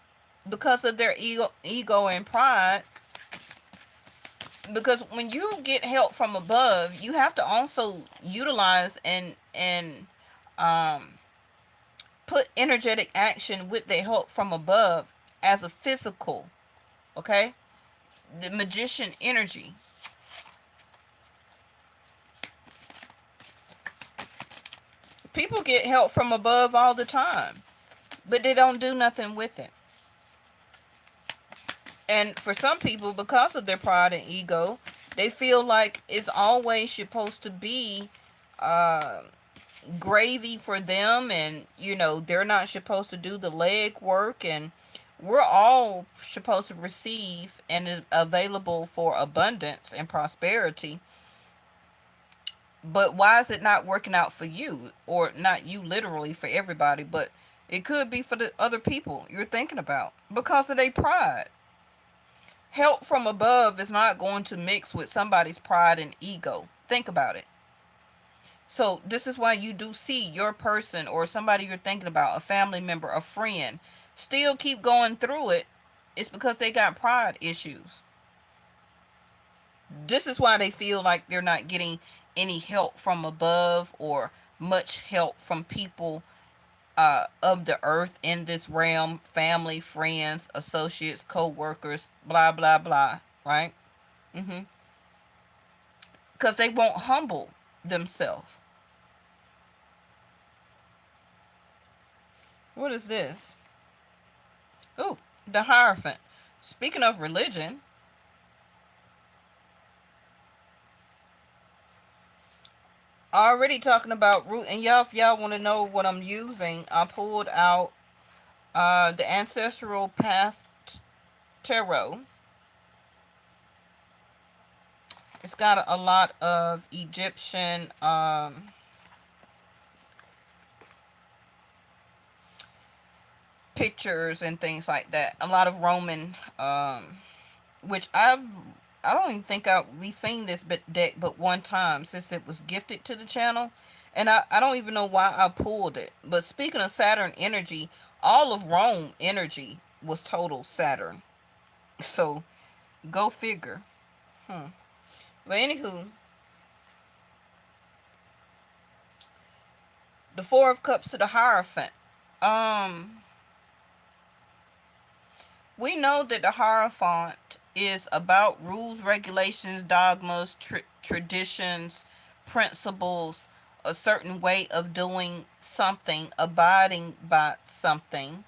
because of their ego and pride. Because when you get help from above, you have to also utilize and um, put energetic action with the help from above as a physical. Okay, the magician energy. People get help from above all the time, but they don't do nothing with it. And for some people, because of their pride and ego, they feel like it's always supposed to be uh, gravy for them, and they're not supposed to do the leg work, and we're all supposed to receive and is available for abundance and prosperity. But why is it not working out for you? Or not you literally, for everybody, but it could be for the other people you're thinking about because of their pride. Help from above is not going to mix with somebody's pride and ego. Think about it. So this is why you do see your person or somebody you're thinking about, a family member, a friend, still keep going through it. It's because they got pride issues. This is why they feel like they're not getting any help from above or much help from people of the earth in this realm: family, friends, associates, co-workers, blah blah blah, right? Because they won't humble themselves. What is this? Ooh, the Hierophant. Speaking of religion, already talking about root. And y'all, if y'all want to know what I'm using, I pulled out the Ancestral Path Tarot. It's got a lot of Egyptian pictures and things like that. A lot of Roman, which I don't even think we seen this deck but one time since it was gifted to the channel, and I don't even know why I pulled it. But speaking of Saturn energy, all of Rome energy was total Saturn. So go figure. But anywho, the Four of Cups to the Hierophant. Um, we know that the Hierophant is about rules, regulations, dogmas, traditions, principles, a certain way of doing something, abiding by something.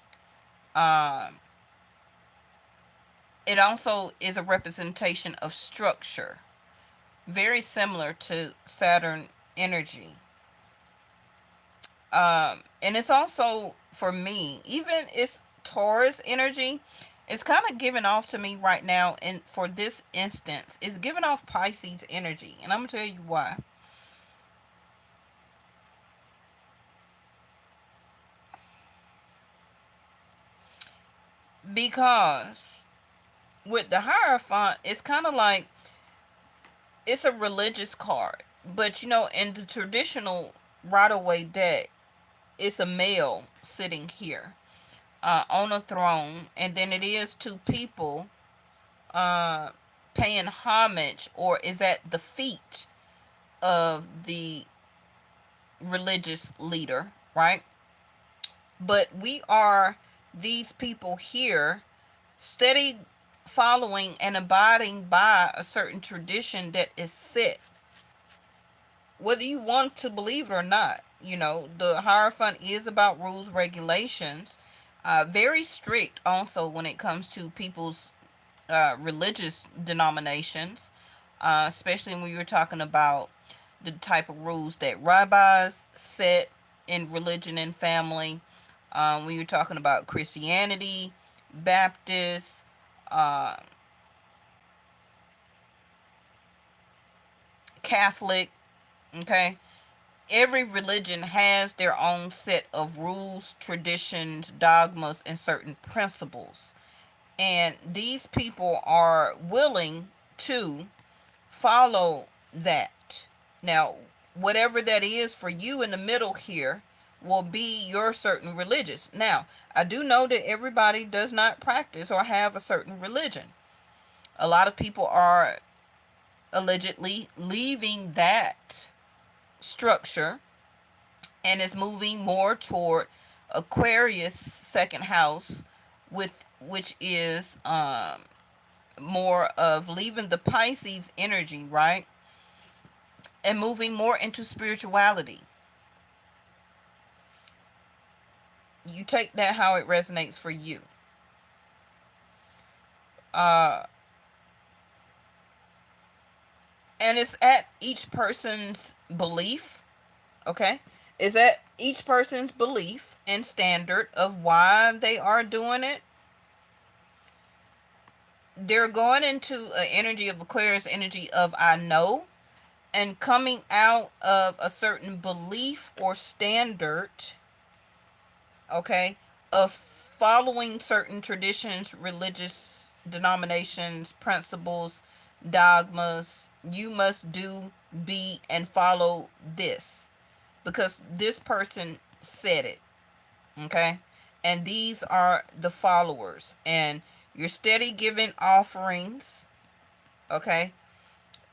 Um, it also is a representation of structure, very similar to Saturn energy. And it's also, for me, even it's Taurus energy, it's kind of giving off to me right now. And for this instance, it's giving off Pisces energy. And I'm going to tell you why. Because with the Hierophant, it's kind of like it's a religious card. But, in the traditional Rider Waite deck, it's a male sitting here on a throne. And then it is two people uh, paying homage or is at the feet of the religious leader, right? But we are these people here steady following and abiding by a certain tradition that is set, whether you want to believe it or not. The Hierophant is about rules, regulations, very strict also when it comes to people's religious denominations, especially when you're talking about the type of rules that rabbis set in religion and family. When you're talking about Christianity, Baptist, uh, Catholic, okay? Every religion has their own set of rules, traditions, dogmas, and certain principles. And these people are willing to follow that. Now, whatever that is for you in the middle here will be your certain religious. Now, I do know that everybody does not practice or have a certain religion. A lot of people are allegedly leaving that structure and is moving more toward Aquarius second house, with which is more of leaving the Pisces energy, right? And moving more into spirituality. You take that how it resonates for you. Uh, and it's at each person's belief, okay? It's at each person's belief and standard of why they are doing it. They're going into an energy of Aquarius, energy of I know, and coming out of a certain belief or standard, okay, of following certain traditions, religious denominations, principles, dogmas. You must do, be, and follow this because this person said it, okay? And these are the followers, and you're steady giving offerings, okay?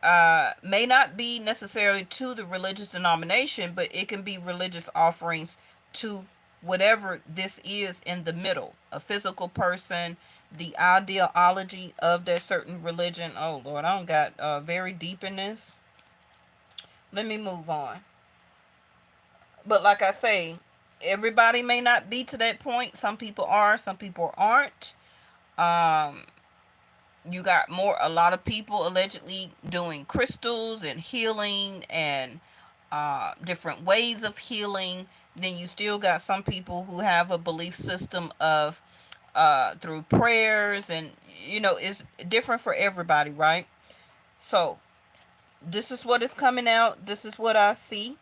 May not be necessarily to the religious denomination, but it can be religious offerings to whatever this is in the middle. A physical person, the ideology of their certain religion. Oh Lord, I don't got very deep in this. Let me move on. But like I say, everybody may not be to that point. Some people are, some people aren't. Um, you got a lot of people allegedly doing crystals and healing and different ways of healing. Then you still got some people who have a belief system of through prayers, and it's different for everybody, right? So this is what is coming out. This is what I see,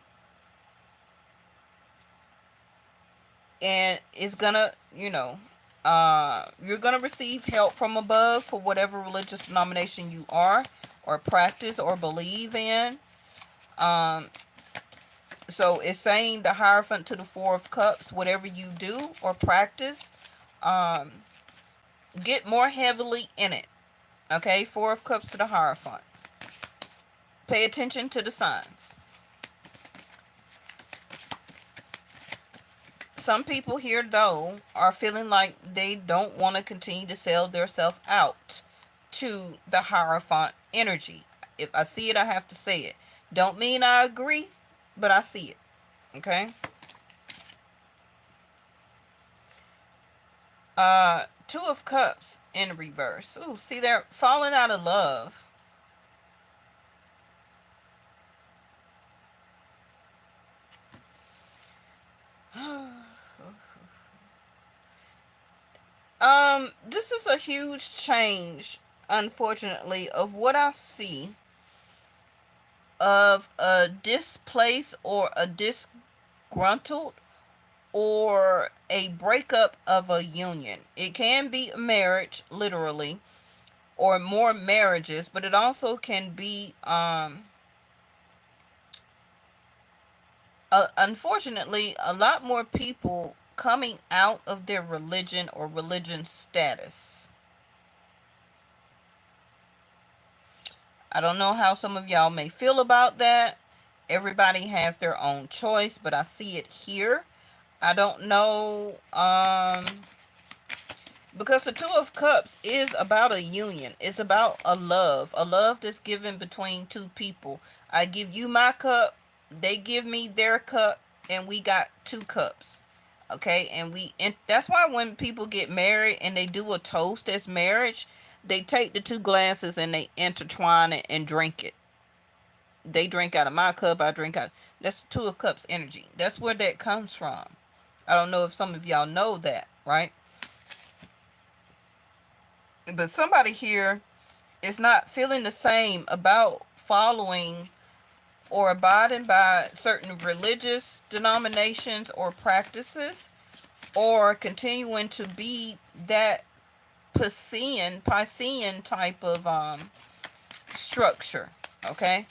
and it's gonna, you're gonna receive help from above for whatever religious denomination you are or practice or believe in. Um, so it's saying the Hierophant to the Four of Cups, whatever you do or practice, um, Get more heavily in it. Okay, Four of Cups to the Hierophant. Pay attention to the signs. Some people here, though, are feeling like they don't want to continue to sell themselves out to the Hierophant energy. If I see it, I have to say it. Don't mean I agree, but I see it. Okay? Two of Cups in reverse. Ooh, see, they're falling out of love. This is a huge change, unfortunately, of what I see of a displaced or a disgruntled or a breakup of a union. It can be a marriage, literally, or more marriages, but it also can be, unfortunately, a lot more people coming out of their religion or religion status. I don't know how some of y'all may feel about that. Everybody has their own choice, but I see it here. I don't know, because the Two of Cups is about a union. It's about a love that's given between two people. I give you my cup, they give me their cup, and we got two cups. Okay, and that's why when people get married and they do a toast as marriage, they take the two glasses and they intertwine it and drink it. They drink out of my cup, I drink out. That's Two of Cups energy. That's where that comes from. I don't know if some of y'all know that, right? But somebody here is not feeling the same about following or abiding by certain religious denominations or practices, or continuing to be that Piscean type of structure. Okay,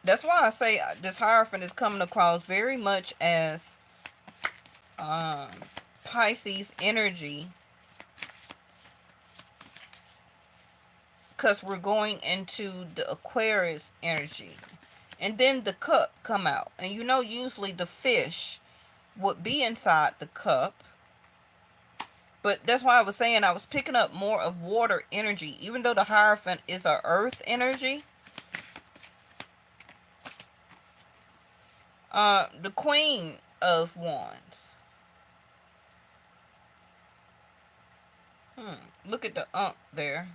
that's why I say this Hierophant is coming across very much as Pisces energy, because we're going into the Aquarius energy. And then the cup come out. And you know, usually the fish would be inside the cup. But that's why I was saying I was picking up more of water energy. Even though the Hierophant is a earth energy. The Queen of Wands. Look at the there.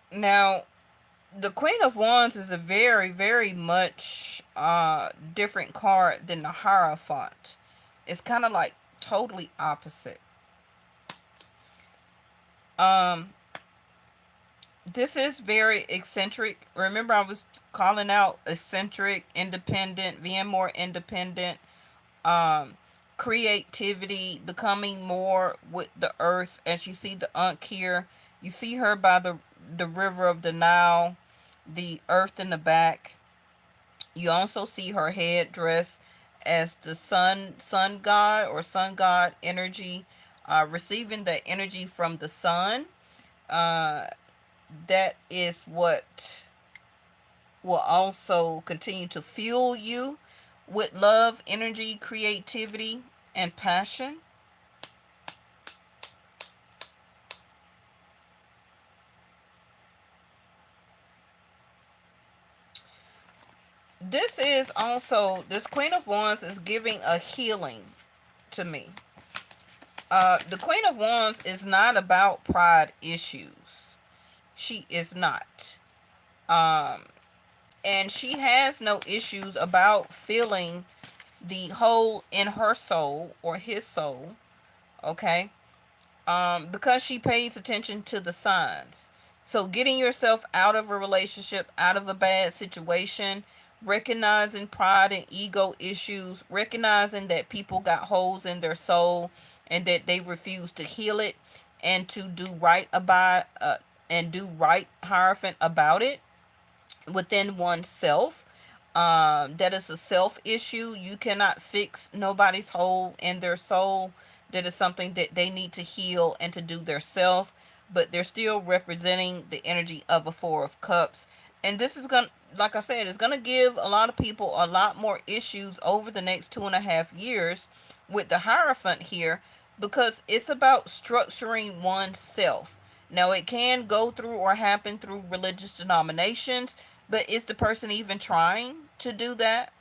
Now, the Queen of Wands is a very, very much different card than the Hierophant. It's kind of like totally opposite. This is very eccentric. Remember, I was calling out eccentric, independent, being more independent, creativity, becoming more with the earth. As you see the Ankh here, you see her by the river of the Nile, the earth in the back. You also see her head dressed as the sun god or sun god energy, receiving the energy from the sun. That is what will also continue to fuel you with love, energy, creativity, and passion. This is also, this Queen of Wands is giving a healing to me. The Queen of Wands is not about pride issues. She is not. And she has no issues about feeling the hole in her soul or his soul. Okay. Because she pays attention to the signs. So getting yourself out of a relationship, out of a bad situation, recognizing pride and ego issues, recognizing that people got holes in their soul and that they refuse to heal it and to do right about and do right, Hierophant, about it within oneself. That is a self issue. You cannot fix nobody's hole in their soul. That is something that they need to heal and to do their self. But they're still representing the energy of a Four of Cups. And this is going to, like I said, it's going to give a lot of people a lot more issues over the next 2.5 years with the Hierophant here, because it's about structuring oneself. Now, it can go through or happen through religious denominations, but is the person even trying to do that?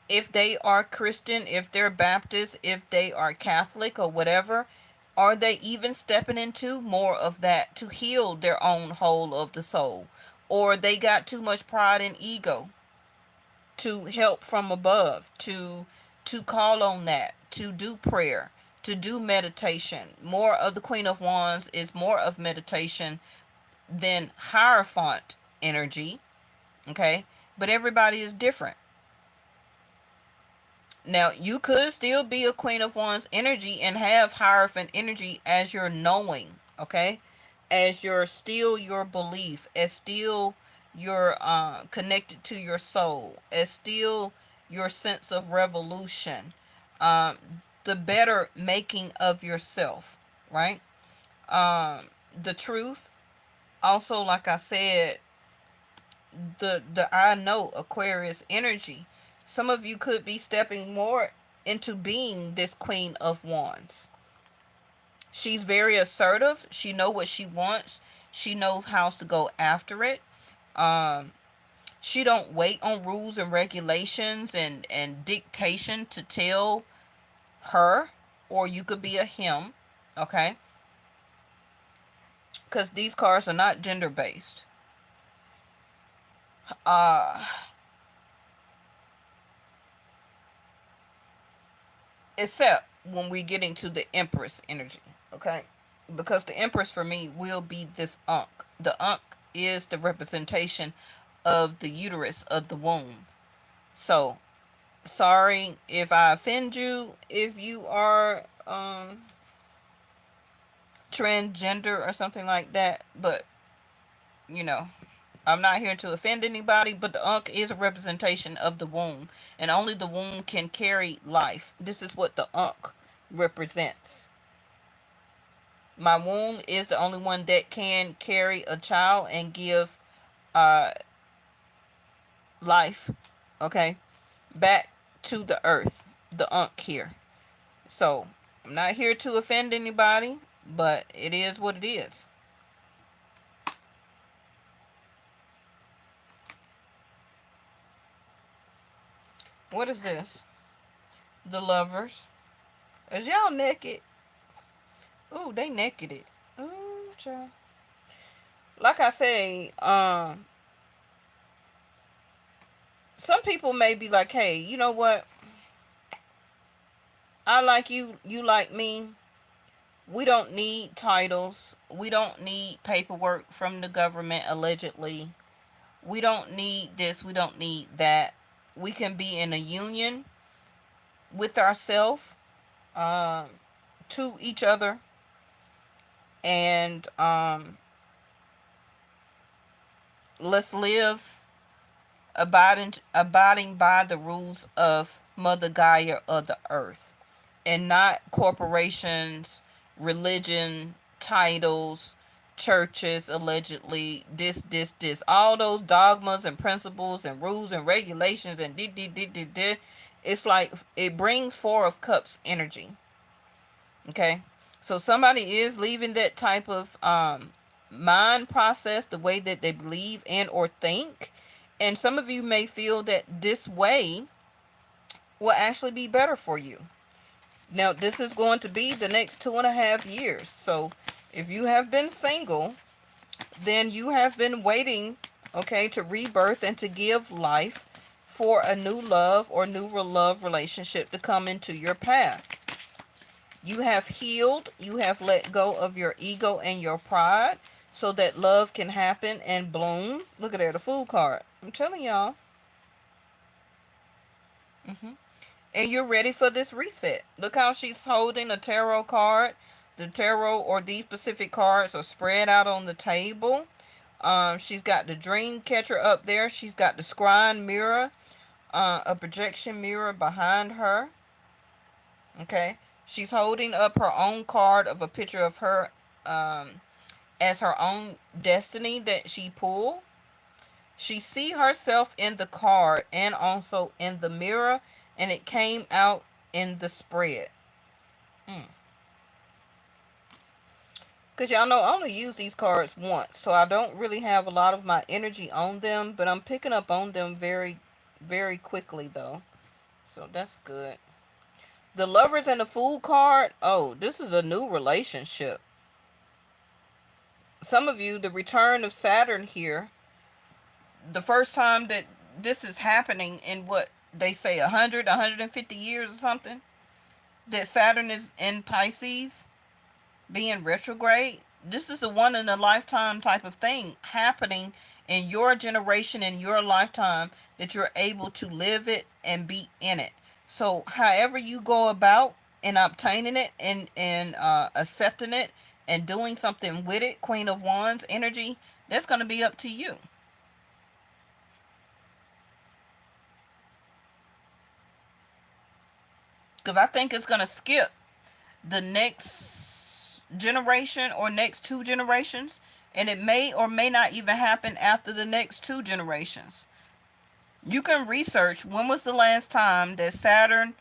If they are Christian, if they're Baptist, if they are Catholic or whatever, are they even stepping into more of that to heal their own whole of the soul? Or they got too much pride and ego to help from above, to call on that, to do prayer, to do meditation. More of the Queen of Wands is more of meditation than Hierophant energy, okay? But everybody is different. Now, you could still be a Queen of Wands energy and have Hierophant energy as your knowing, okay? As your still your belief, as still your connected to your soul, as still your sense of revolution, um, the better making of yourself, right? The truth. Also, like I said, the I know Aquarius energy. Some of you could be stepping more into being this Queen of Wands. She's very assertive. She know what she wants. She knows how to go after it. Um, she don't wait on rules and regulations and dictation to tell her, or you could be a him, okay? Because these cards are not gender based. Uh, except when we get into the Empress energy, okay? Because the Empress for me will be this Ankh. The Ankh is the representation of the uterus of the womb. So sorry if I offend you, if you are transgender or something like that, but you know, I'm not here to offend anybody, but the Ankh is a representation of the womb, and only the womb can carry life. This is what the Ankh represents. My womb is the only one that can carry a child and give uh life, okay, back to the earth. The Ankh here. So I'm not here to offend anybody, but it is what it is. What is this? The Lovers. Is y'all naked? Ooh, they naked it. Ooh, child. Like I say, some people may be like, hey, you know what? I like you, you like me. We don't need titles. We don't need paperwork from the government, allegedly. We don't need this. We don't need that. We can be in a union with ourselves, um, to each other, and let's live abiding by the rules of Mother Gaia of the earth, and not corporations, religion, titles, churches, allegedly, this, all those dogmas and principles and rules and regulations and did. It's like it brings Four of Cups energy. Okay, so somebody is leaving that type of mind process, the way that they believe and or think, and some of you may feel that this way will actually be better for you. Now, this is going to be the next 2.5 years. So, if you have been single, then you have been waiting, okay, to rebirth and to give life for a new love or new love relationship to come into your path. You have healed. You have let go of your ego and your pride so that love can happen and bloom. Look at there, the Fool card. I'm telling y'all. And you're ready for this reset. Look how she's holding a tarot card. The tarot or these specific cards are spread out on the table. She's got the dream catcher up there. She's got the scrying mirror, a projection mirror behind her. Okay. She's holding up her own card of a picture of her as her own destiny that she pulled. She see herself in the card and also in the mirror, and it came out in the spread. Because y'all know I only use these cards once, so I don't really have a lot of my energy on them, but I'm picking up on them very, very quickly though. So that's good. The Lovers and the Fool card. Oh, this is a new relationship. Some of you, the return of Saturn here, the first time that this is happening in what they say 100, 150 years or something, that Saturn is in Pisces being retrograde. This is a one in a lifetime type of thing happening in your generation, in your lifetime, that you're able to live it and be in it. So however you go about in obtaining it and accepting it and doing something with it, Queen of Wands energy, that's going to be up to you. Because I think it's going to skip the next generation or next two generations, and it may or may not even happen after the next two generations. You can research when was the last time that Saturn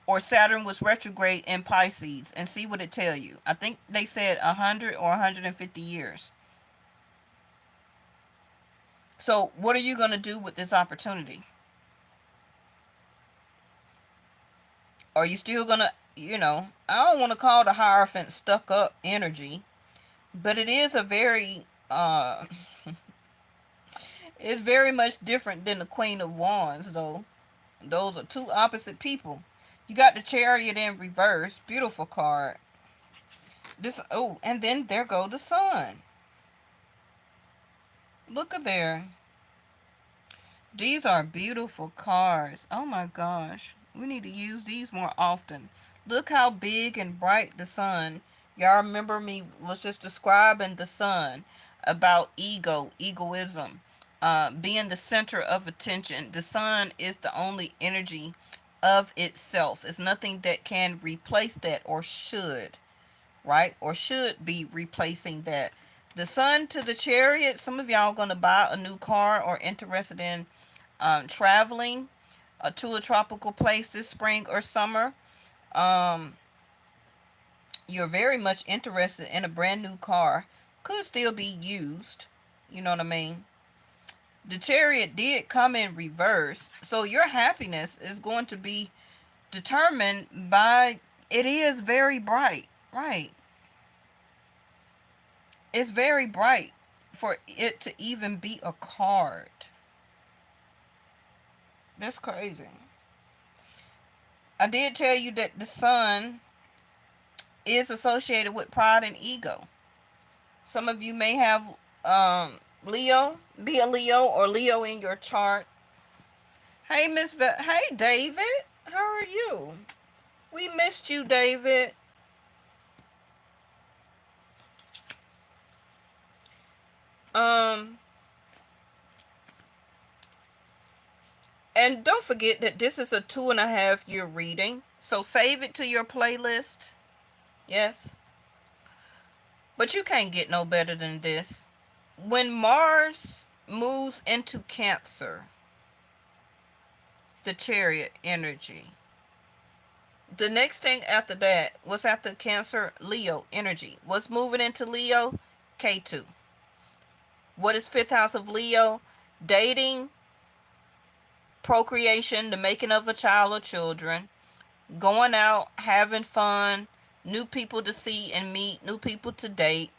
was retrograde in Pisces and see what it tell you. I think they said 100 or 150 years. So what are you going to do with this opportunity? Are you still going to, I don't want to call the Hierophant stuck up energy, but it is a very, it's very much different than the Queen of Wands, though. Those are two opposite people. You got the Chariot in reverse. Beautiful card. And then there go the Sun. Look at there. These are beautiful cards. Oh my gosh. We need to use these more often. Look how big and bright the Sun. Y'all remember me was just describing the Sun about egoism, being the center of attention. The Sun is the only energy of itself. It's nothing that can replace that or should, right? Or should be replacing that. The Sun to the Chariot. Some of y'all going to buy a new car or interested in traveling to a tropical place this spring or summer. You're very much interested in a brand new car. Could still be used. You know what I mean? The Chariot did come in reverse. So your happiness is going to be determined by, it is very bright. Right. It's very bright for it to even be a card. That's crazy. I did tell you that the Sun is associated with pride and ego. Some of you may have Leo, be a Leo or Leo in your chart. Hey, hey, David. How are you? We missed you, David. And don't forget that this is a 2.5 year reading. So save it to your playlist. Yes. But you can't get no better than this. When Mars moves into Cancer, the Chariot energy. The next thing after that, what's after Cancer? Leo energy. What's moving into Leo? K2. What is 5th house of Leo? Dating, procreation, the making of a child or children, going out, having fun, new people to see and meet, new people to date.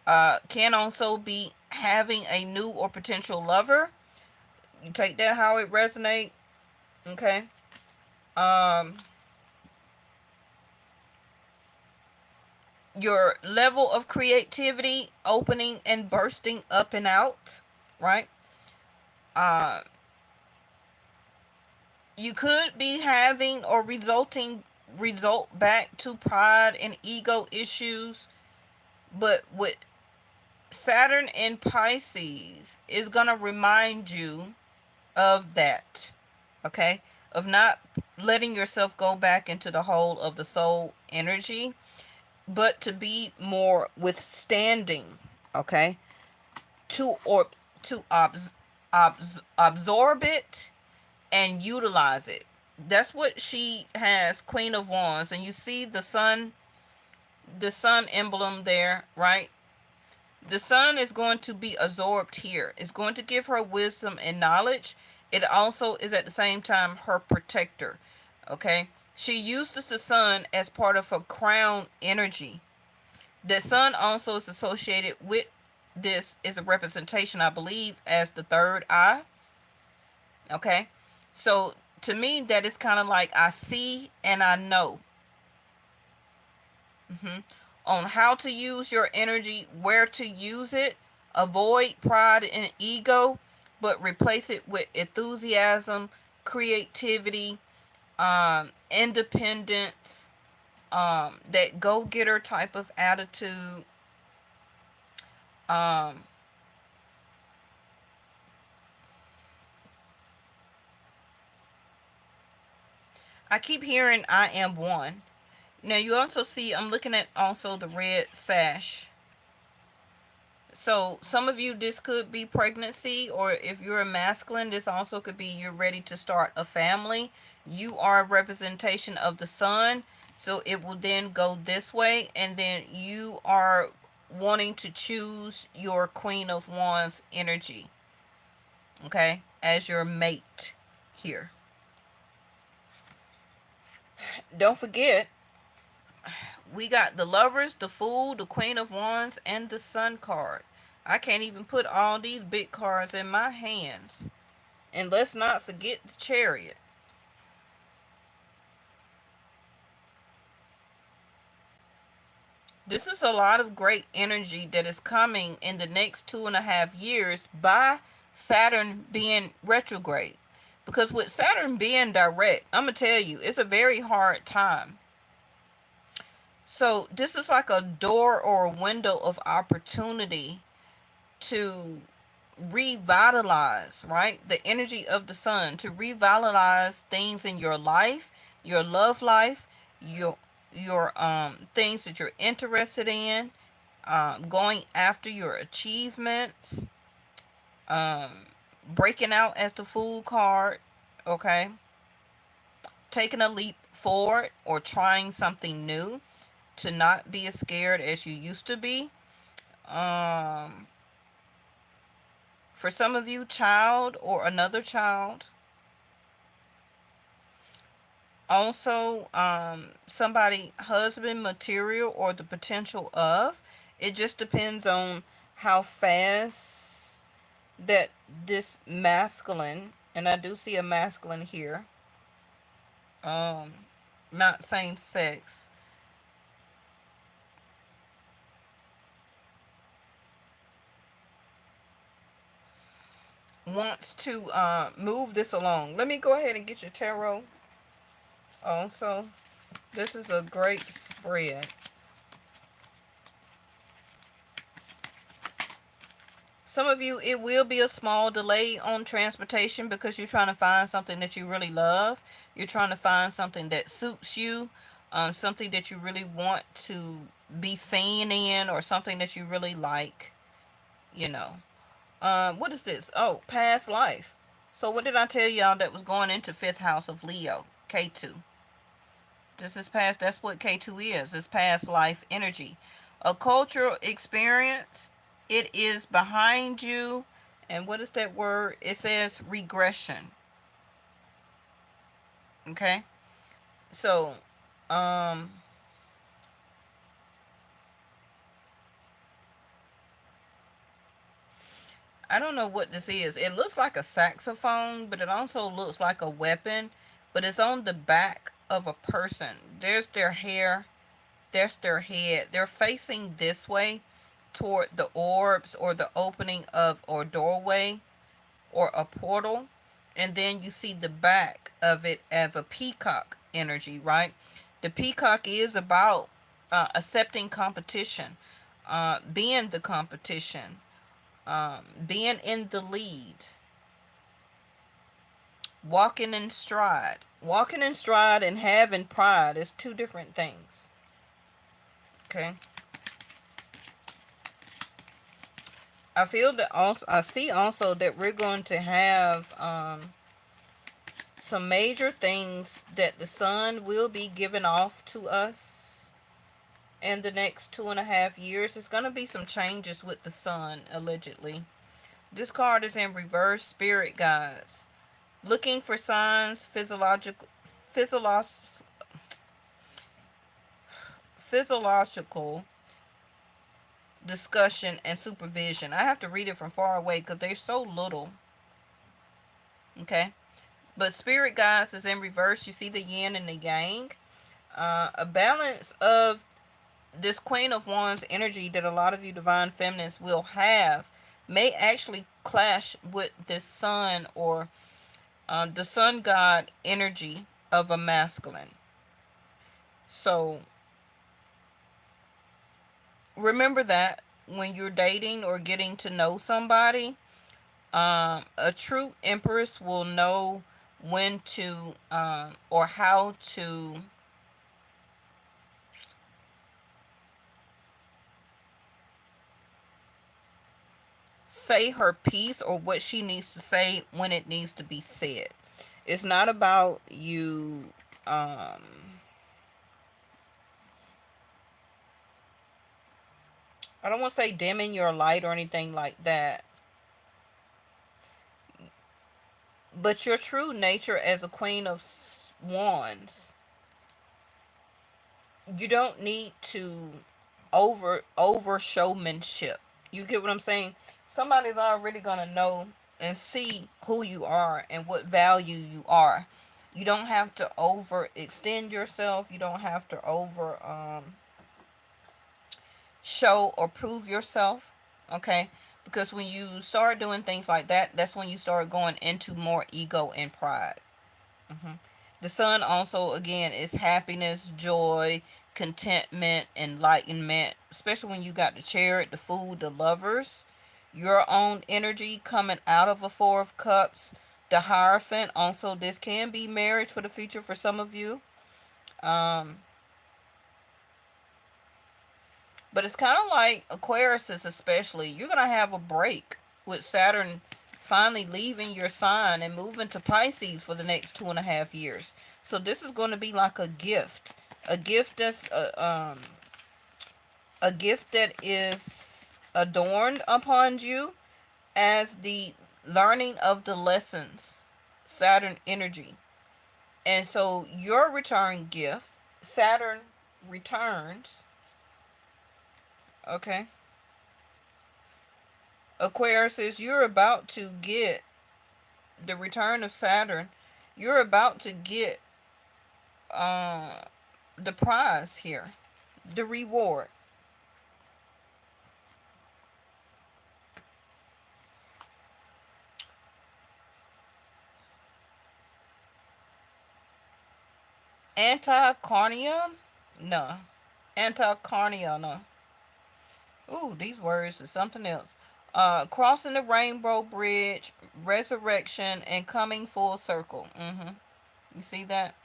Can also be having a new or potential lover. You take that how it resonates. Okay. Your level of creativity opening and bursting up and out, right? You could be having or result back to pride and ego issues, but with Saturn in Pisces is going to remind you of that, okay? Of not letting yourself go back into the hole of the soul energy, but to be more withstanding, okay? To or to absorb it and utilize it. That's what she has, Queen of Wands, and you see the sun emblem there, right? The sun is going to be absorbed here. It's going to give her wisdom and knowledge. It also is at the same time her protector. Okay? She uses the sun as part of her crown energy. The sun also is associated with this, is a representation, I believe, as the third eye. Okay? So to me, that is kind of like I see and I know. On how to use your energy, where to use it. Avoid pride and ego, but replace it with enthusiasm, creativity, independence, that go-getter type of attitude. Um, I keep hearing I am one. Now you also see I'm looking at also the red sash. So some of you, this could be pregnancy, or if you're a masculine, this also could be you're ready to start a family. You are a representation of the sun, so it will then go this way, and then you are wanting to choose your Queen of Wands energy, okay, as your mate here. Don't forget, we got the Lovers, the Fool, the Queen of Wands, and the Sun card. I can't even put all these big cards in my hands. And let's not forget the Chariot. This is a lot of great energy that is coming in the next 2.5 years by Saturn being retrograde. Because with Saturn being direct, I'm going to tell you, it's a very hard time. So this is like a door or a window of opportunity to revitalize, right? The energy of the sun, to revitalize things in your life, your love life, your things that you're interested in, going after your achievements, um breaking out as the Fool card, okay? Taking a leap forward or trying something new, to not be as scared as you used to be. Um for some of you, child or another child. Also, somebody, husband material, or the potential of. It just depends on how fast that this masculine, and I do see a masculine here, um not same sex, wants to move this along. Let me go ahead and get your tarot. Also, this is a great spread. Some of you, it will be a small delay on transportation because you're trying to find something that you really love. You're trying to find something that suits you, something that you really want to be seen in, or something that you really like, you know. What is this? Oh, past life. So what did I tell y'all that was going into fifth house of Leo? K2. This is past, that's what K2 is. It's past life energy. A cultural experience. It is behind you. And what is that word? It says regression. Okay? So, I don't know what this is. It looks like a saxophone, but it also looks like a weapon. But it's on the back of a person. There's their hair. There's their head. They're facing this way toward the orbs or the opening of or doorway or a portal. And then you see the back of it as a peacock energy, right? The peacock is about accepting competition, being the competition, being in the lead, walking in stride. Walking in stride and having pride is two different things. Okay. I feel that also, I see also that we're going to have some major things that the sun will be giving off to us in the next 2.5 years. It's going to be some changes with the sun, allegedly. This card is in reverse, spirit guides. Looking for signs, physiological discussion and supervision. I have to read it from far away because they're so little. Okay. But spirit guides is in reverse. You see the yin and the yang. A balance of this Queen of Wands energy that a lot of you divine feminists will have may actually clash with this sun, or the sun god energy of a masculine. So remember that when you're dating or getting to know somebody, a true empress will know when to or how to say her piece, or what she needs to say when it needs to be said. It's not about you I don't want to say dimming your light or anything like that, but your true nature as a Queen of Wands, you don't need to over showmanship. You get what I'm saying? Somebody's already gonna know and see who you are and what value you are. You don't have to overextend yourself. You don't have to over show or prove yourself. Okay? Because when you start doing things like that, that's when you start going into more ego and pride. The sun also, again, is happiness, joy, contentment, enlightenment, especially when you got the chariot, the food, the lovers. Your own energy coming out of a Four of Cups. The Hierophant, also, this can be marriage for the future for some of you. But it's kind of like Aquarius, especially. You're going to have a break with Saturn finally leaving your sign and moving to Pisces for the next 2.5 years. So this is going to be like a gift. A gift that's a gift that is adorned upon you as the learning of the lessons, Saturn energy. And so your return gift, Saturn returns, okay? Aquarius says you're about to get the return of Saturn. You're about to get the prize here, the reward. Anticarnia? No. Anticarnia, no. Ooh, these words are something else. Crossing the rainbow bridge, resurrection, and coming full circle. You see that?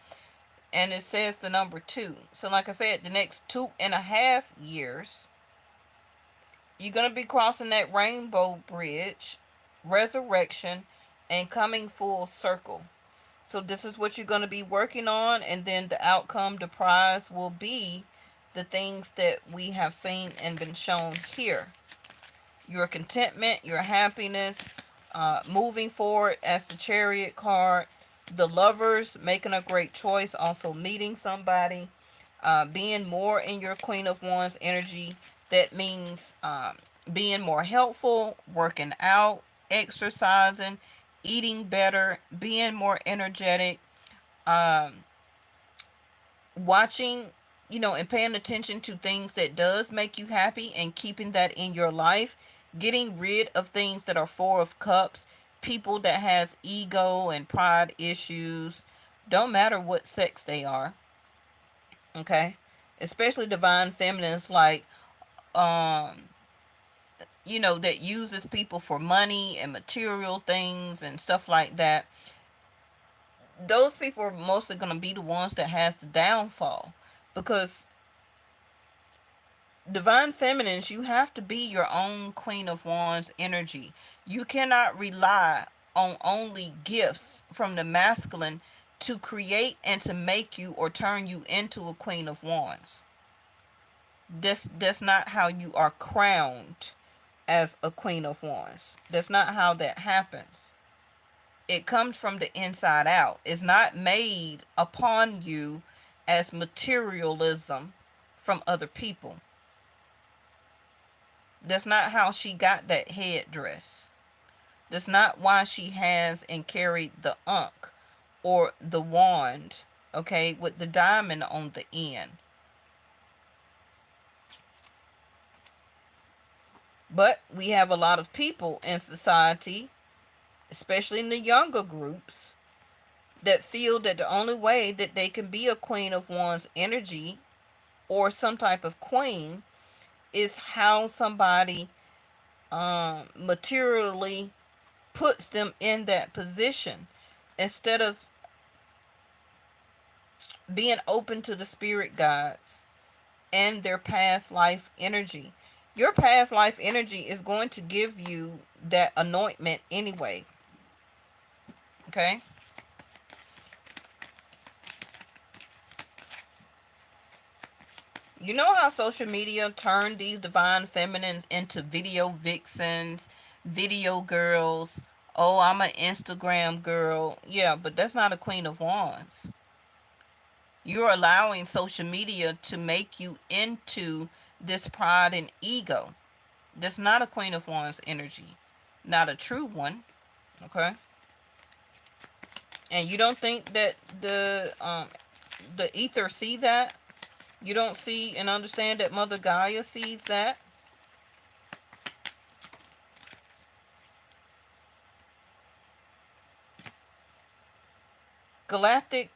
And it says the number 2. So like I said, the next 2.5 years, you're going to be crossing that rainbow bridge, resurrection, and coming full circle. So this is what you're going to be working on, and then the outcome, the prize will be the things that we have seen and been shown here. Your contentment, your happiness, moving forward as the Chariot card, the lovers making a great choice, also meeting somebody, being more in your Queen of Wands energy. That means being more helpful, working out, exercising, eating better, being more energetic, watching, and paying attention to things that does make you happy and keeping that in your life, getting rid of things that are Four of Cups, people that has ego and pride issues, don't matter what sex they are, okay? Especially divine feminines, like um, that uses people for money and material things and stuff like that, those people are mostly going to be the ones that has the downfall. Because divine feminines, you have to be your own Queen of Wands energy. You cannot rely on only gifts from the masculine to create and to make you or turn you into a Queen of Wands. That's not how you are crowned as a Queen of Wands. That's not how that happens. It comes from the inside out. It's not made upon you as materialism from other people. That's not how she got that headdress. That's not why she has and carried the ankh or the wand, okay, with the diamond on the end. But we have a lot of people in society, especially in the younger groups, that feel that the only way that they can be a Queen of Wands energy or some type of queen is how somebody materially puts them in that position, instead of being open to the spirit guides and their past life energy. Your past life energy is going to give you that anointment anyway. Okay? You know how social media turned these divine feminines into video vixens, video girls? Oh, I'm an Instagram girl. Yeah, but that's not a Queen of Wands. You're allowing social media to make you into this pride and ego. That's not a Queen of Wands energy. Not a true one. Okay? And you don't think that the ether see that? You don't see and understand that Mother Gaia sees that? Galactic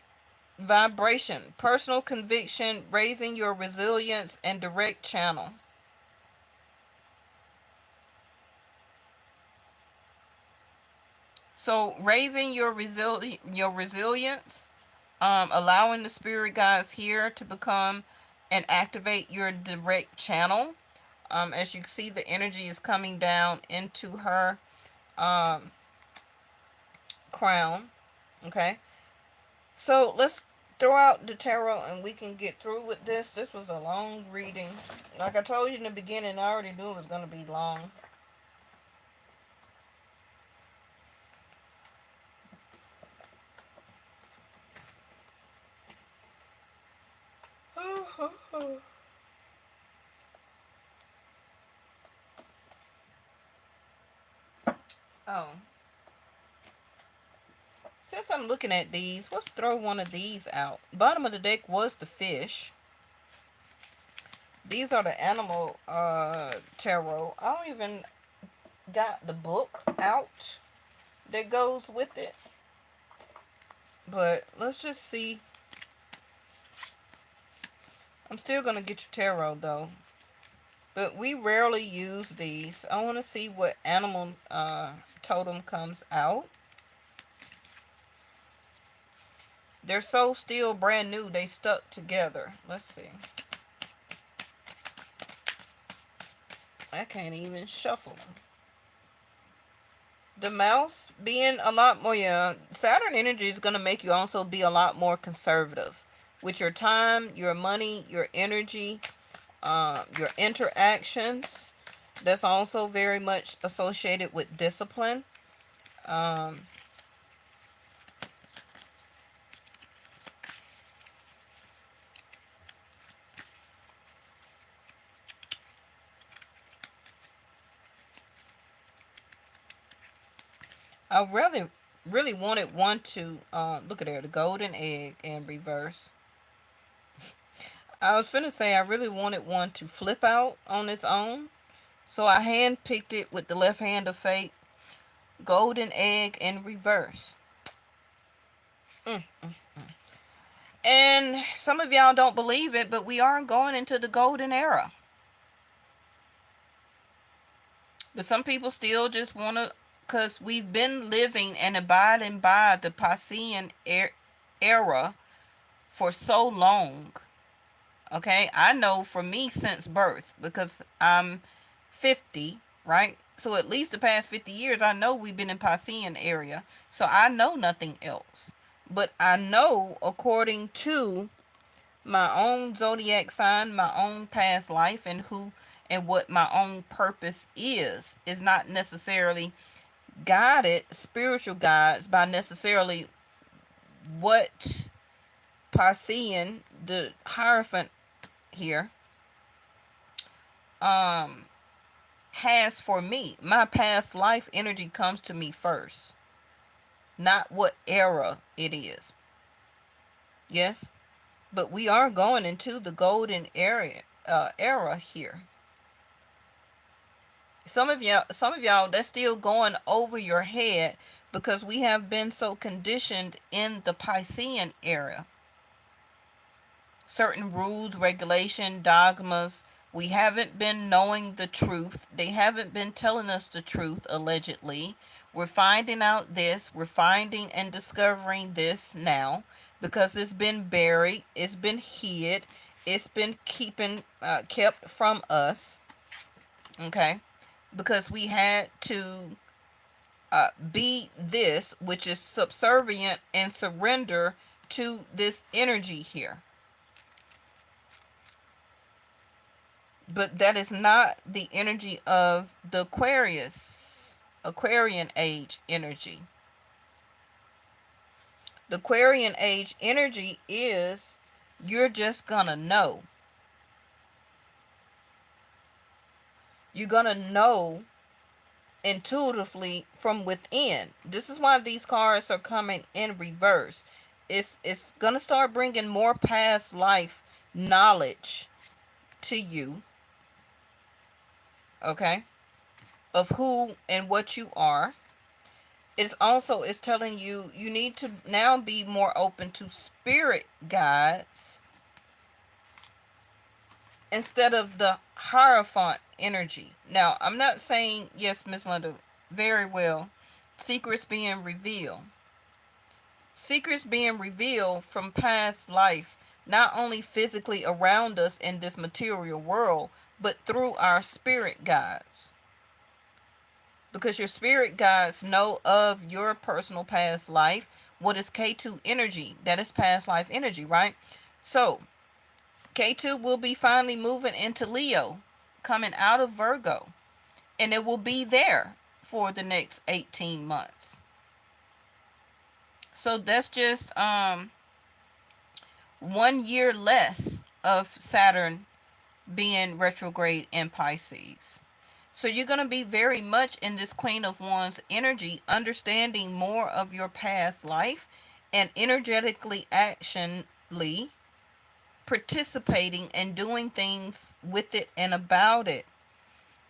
vibration, personal conviction, raising your resilience and direct channel. So raising your resilience, allowing the spirit guides here to become and activate your direct channel. As you see, the energy is coming down into her um, crown. Okay, so let's throw out the tarot and we can get through with this. This was a long reading. Like I told you in the beginning, I already knew it was going to be long. Oh, since I'm looking at these, let's throw one of these out. Bottom of the deck was the fish. These are the animal tarot. I don't even got the book out that goes with it. But let's just see. I'm still going to get your tarot though. But we rarely use these. I want to see what animal totem comes out. They're so still brand new. They stuck together. Let's see. I can't even shuffle them. The mouse being a lot more, yeah, Saturn energy is going to make you also be a lot more conservative with your time, your money, your energy, your interactions. That's also very much associated with discipline. Um, I really wanted one to, look at there, the golden egg in reverse. I was finna say I really wanted one to flip out on its own. So I hand picked it with the left hand of fate. Golden egg in reverse. Mm. And some of y'all don't believe it, but we are going into the golden era. But some people still just want to, because we've been living and abiding by the Piscean era for so long. Okay, I know for me since birth, because I'm 50, right? So at least the past 50 years, I know we've been in Piscean area. So I know nothing else. But I know, according to my own zodiac sign, my own past life, and who and what my own purpose is not necessarily guided, spiritual guides, by necessarily what Piscean, the Hierophant here, um has for me. My past life energy comes to me first, not what era it is. Yes, but we are going into the golden era here. Some of y'all that's still going over your head, because we have been so conditioned in the Piscean era. Certain rules, regulation, dogmas. We haven't been knowing the truth. They haven't been telling us the truth, allegedly. We're finding out this. We're finding and discovering this now, because it's been buried. It's been hid. It's been kept from us. Okay, because we had to be this, which is subservient and surrender to this energy here. But that is not the energy of the Aquarian age energy. The Aquarian age energy is, you're just gonna know. You're gonna know intuitively from within. This is why these cards are coming in reverse. It's gonna start bringing more past life knowledge to you, okay, of who and what you are. It's telling you, you need to now be more open to spirit guides instead of the Hierophant energy. Now, I'm not saying, yes, Miss Linda, very well, secrets being revealed. Secrets being revealed from past life, not only physically around us in this material world, but through our spirit guides. Because your spirit guides know of your personal past life. What is K2 energy? That is past life energy, right? So K2 will be finally moving into Leo, coming out of Virgo, and it will be there for the next 18 months. So that's just 1 year less of Saturn being retrograde in Pisces. So you're going to be very much in this Queen of Wands energy, understanding more of your past life and energetically, actionly participating and doing things with it and about it.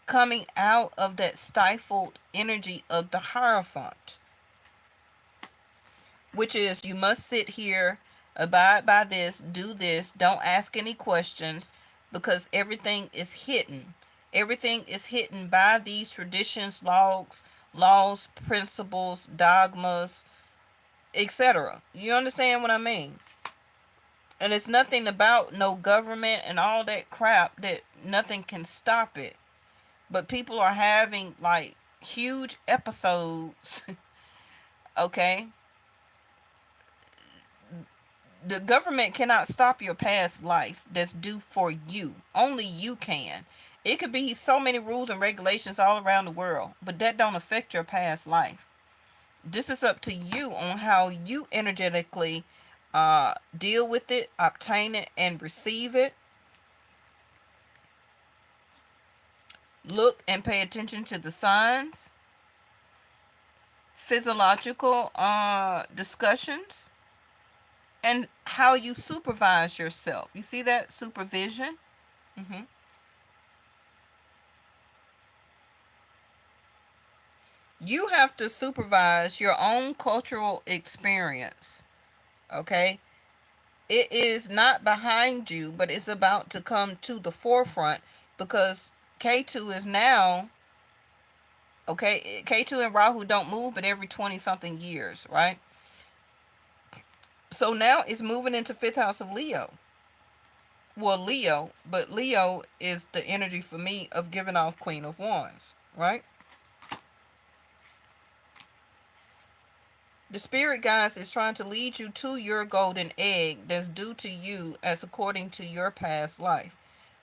Coming out of that stifled energy of the Hierophant, which is, you must sit here, abide by this, do this, don't ask any questions, because everything is hidden. Everything is hidden by these traditions, laws, principles, dogmas, etc. You understand what I mean? And it's nothing about no government and all that crap, that nothing can stop it. But people are having like huge episodes, okay? The government cannot stop your past life that's due for you. Only you can. It could be so many rules and regulations all around the world, but that don't affect your past life. This is up to you on how you energetically deal with it, obtain it, and receive it. Look and pay attention to the signs. Physiological discussions. And how you supervise yourself. You see that? Supervision. Mm-hmm. You have to supervise your own cultural experience. Okay? It is not behind you, but it's about to come to the forefront, because K2 is now Okay, K2 and Rahu don't move but every 20 something years, right? So now it's moving into fifth house of Leo. Well, Leo, but Leo is the energy for me of giving off Queen of Wands, right? The spirit guides is trying to lead you to your golden egg that's due to you as according to your past life.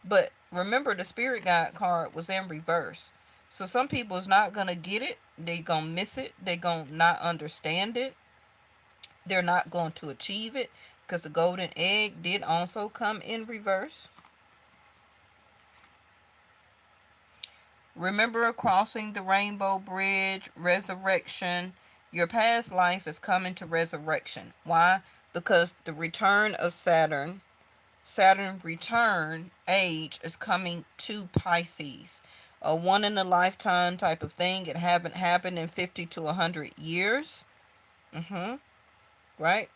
But remember, the spirit guide card was in reverse. So some people is not going to get it. They going to miss it. They going to not understand it. They're not going to achieve it because the golden egg did also come in reverse. Remember crossing the rainbow bridge, resurrection. Your past life is coming to resurrection. Why? Because the return of Saturn return age is coming to Pisces. A one in a lifetime type of thing. It haven't happened in 50 to 100 years. Right?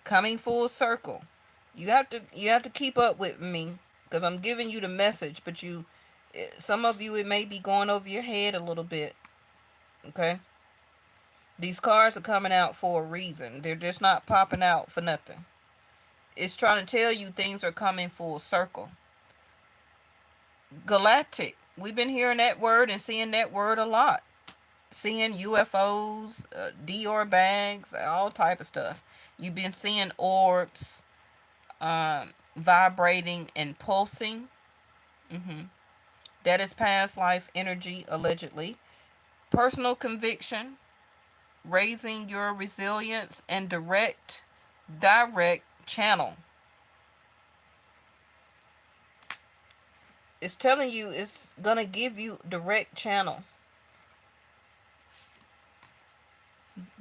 Coming full circle. You have to keep up with me because I'm giving you the message, but some of you, it may be going over your head a little bit. Okay? These cards are coming out for a reason. They're just not popping out for nothing. It's trying to tell you things are coming full circle. Galactic. We've been hearing that word and seeing that word a lot. Seeing UFOs, Dior bags, all type of stuff. You've been seeing orbs, vibrating and pulsing. That is past life energy, allegedly. Personal conviction, raising your resilience and direct channel. It's telling you it's gonna give you direct channel.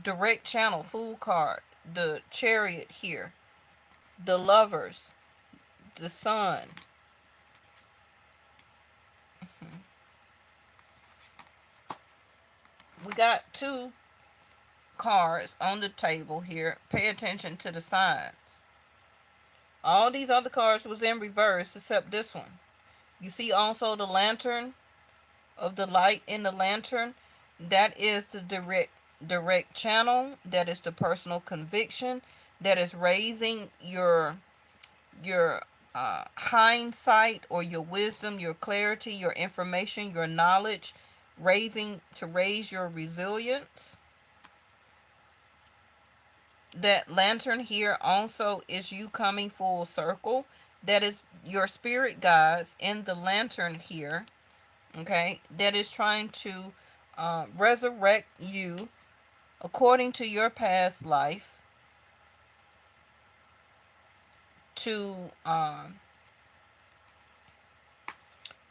Direct channel, fool card, the chariot here, the lovers, the sun. We got two cards on the table here. Pay attention to the signs. All these other cards was in reverse except this one. You see also the lantern of the light in the lantern. That is the direct channel. That is the personal conviction. That is raising your hindsight or your wisdom, your clarity, your information, your knowledge, raise your resilience. That lantern here also is you coming full circle. That is your spirit guides in the lantern here. Okay, that is trying to resurrect you according to your past life to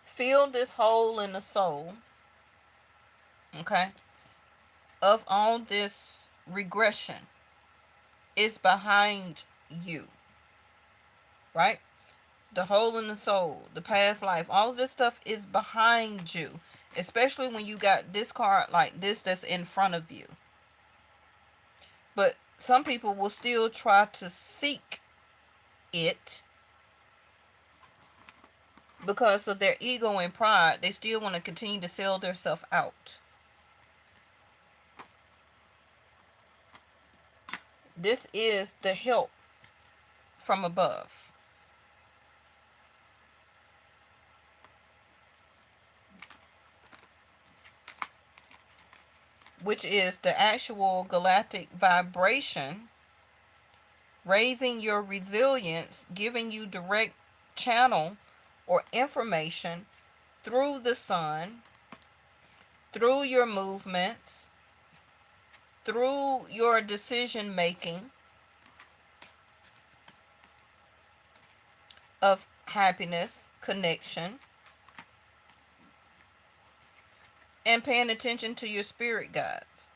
fill this hole in the soul, okay, of all this regression is behind you, right? The hole in the soul, the past life, all of this stuff is behind you, especially when you got this card like this that's in front of you. But some people will still try to seek it because of their ego and pride. They still want to continue to sell themselves out. This is the help from above. Which is the actual galactic vibration, raising your resilience, giving you direct channel or information through the sun, through your movements, through your decision making of happiness, connection, and paying attention to your spirit guides.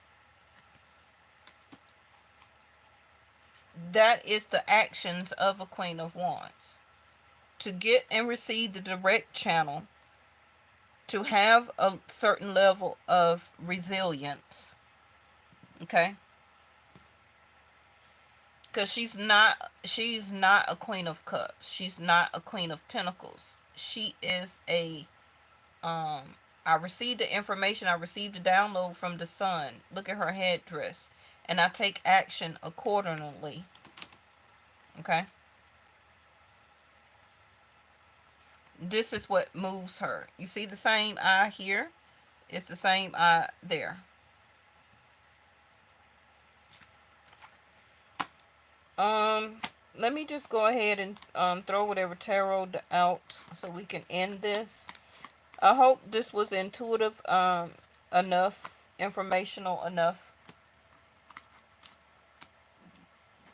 That is the actions of a Queen of Wands. To get and receive the direct channel, to have a certain level of resilience. Okay? Because she's not a Queen of Cups. She's not a Queen of Pentacles. She is a I received the information, I received the download from the sun. Look at her headdress. And I take action accordingly. Okay? This is what moves her. You see the same eye here? It's the same eye there. Um, Let me just go ahead and throw whatever tarot out so we can end this. I hope this was intuitive enough, informational enough.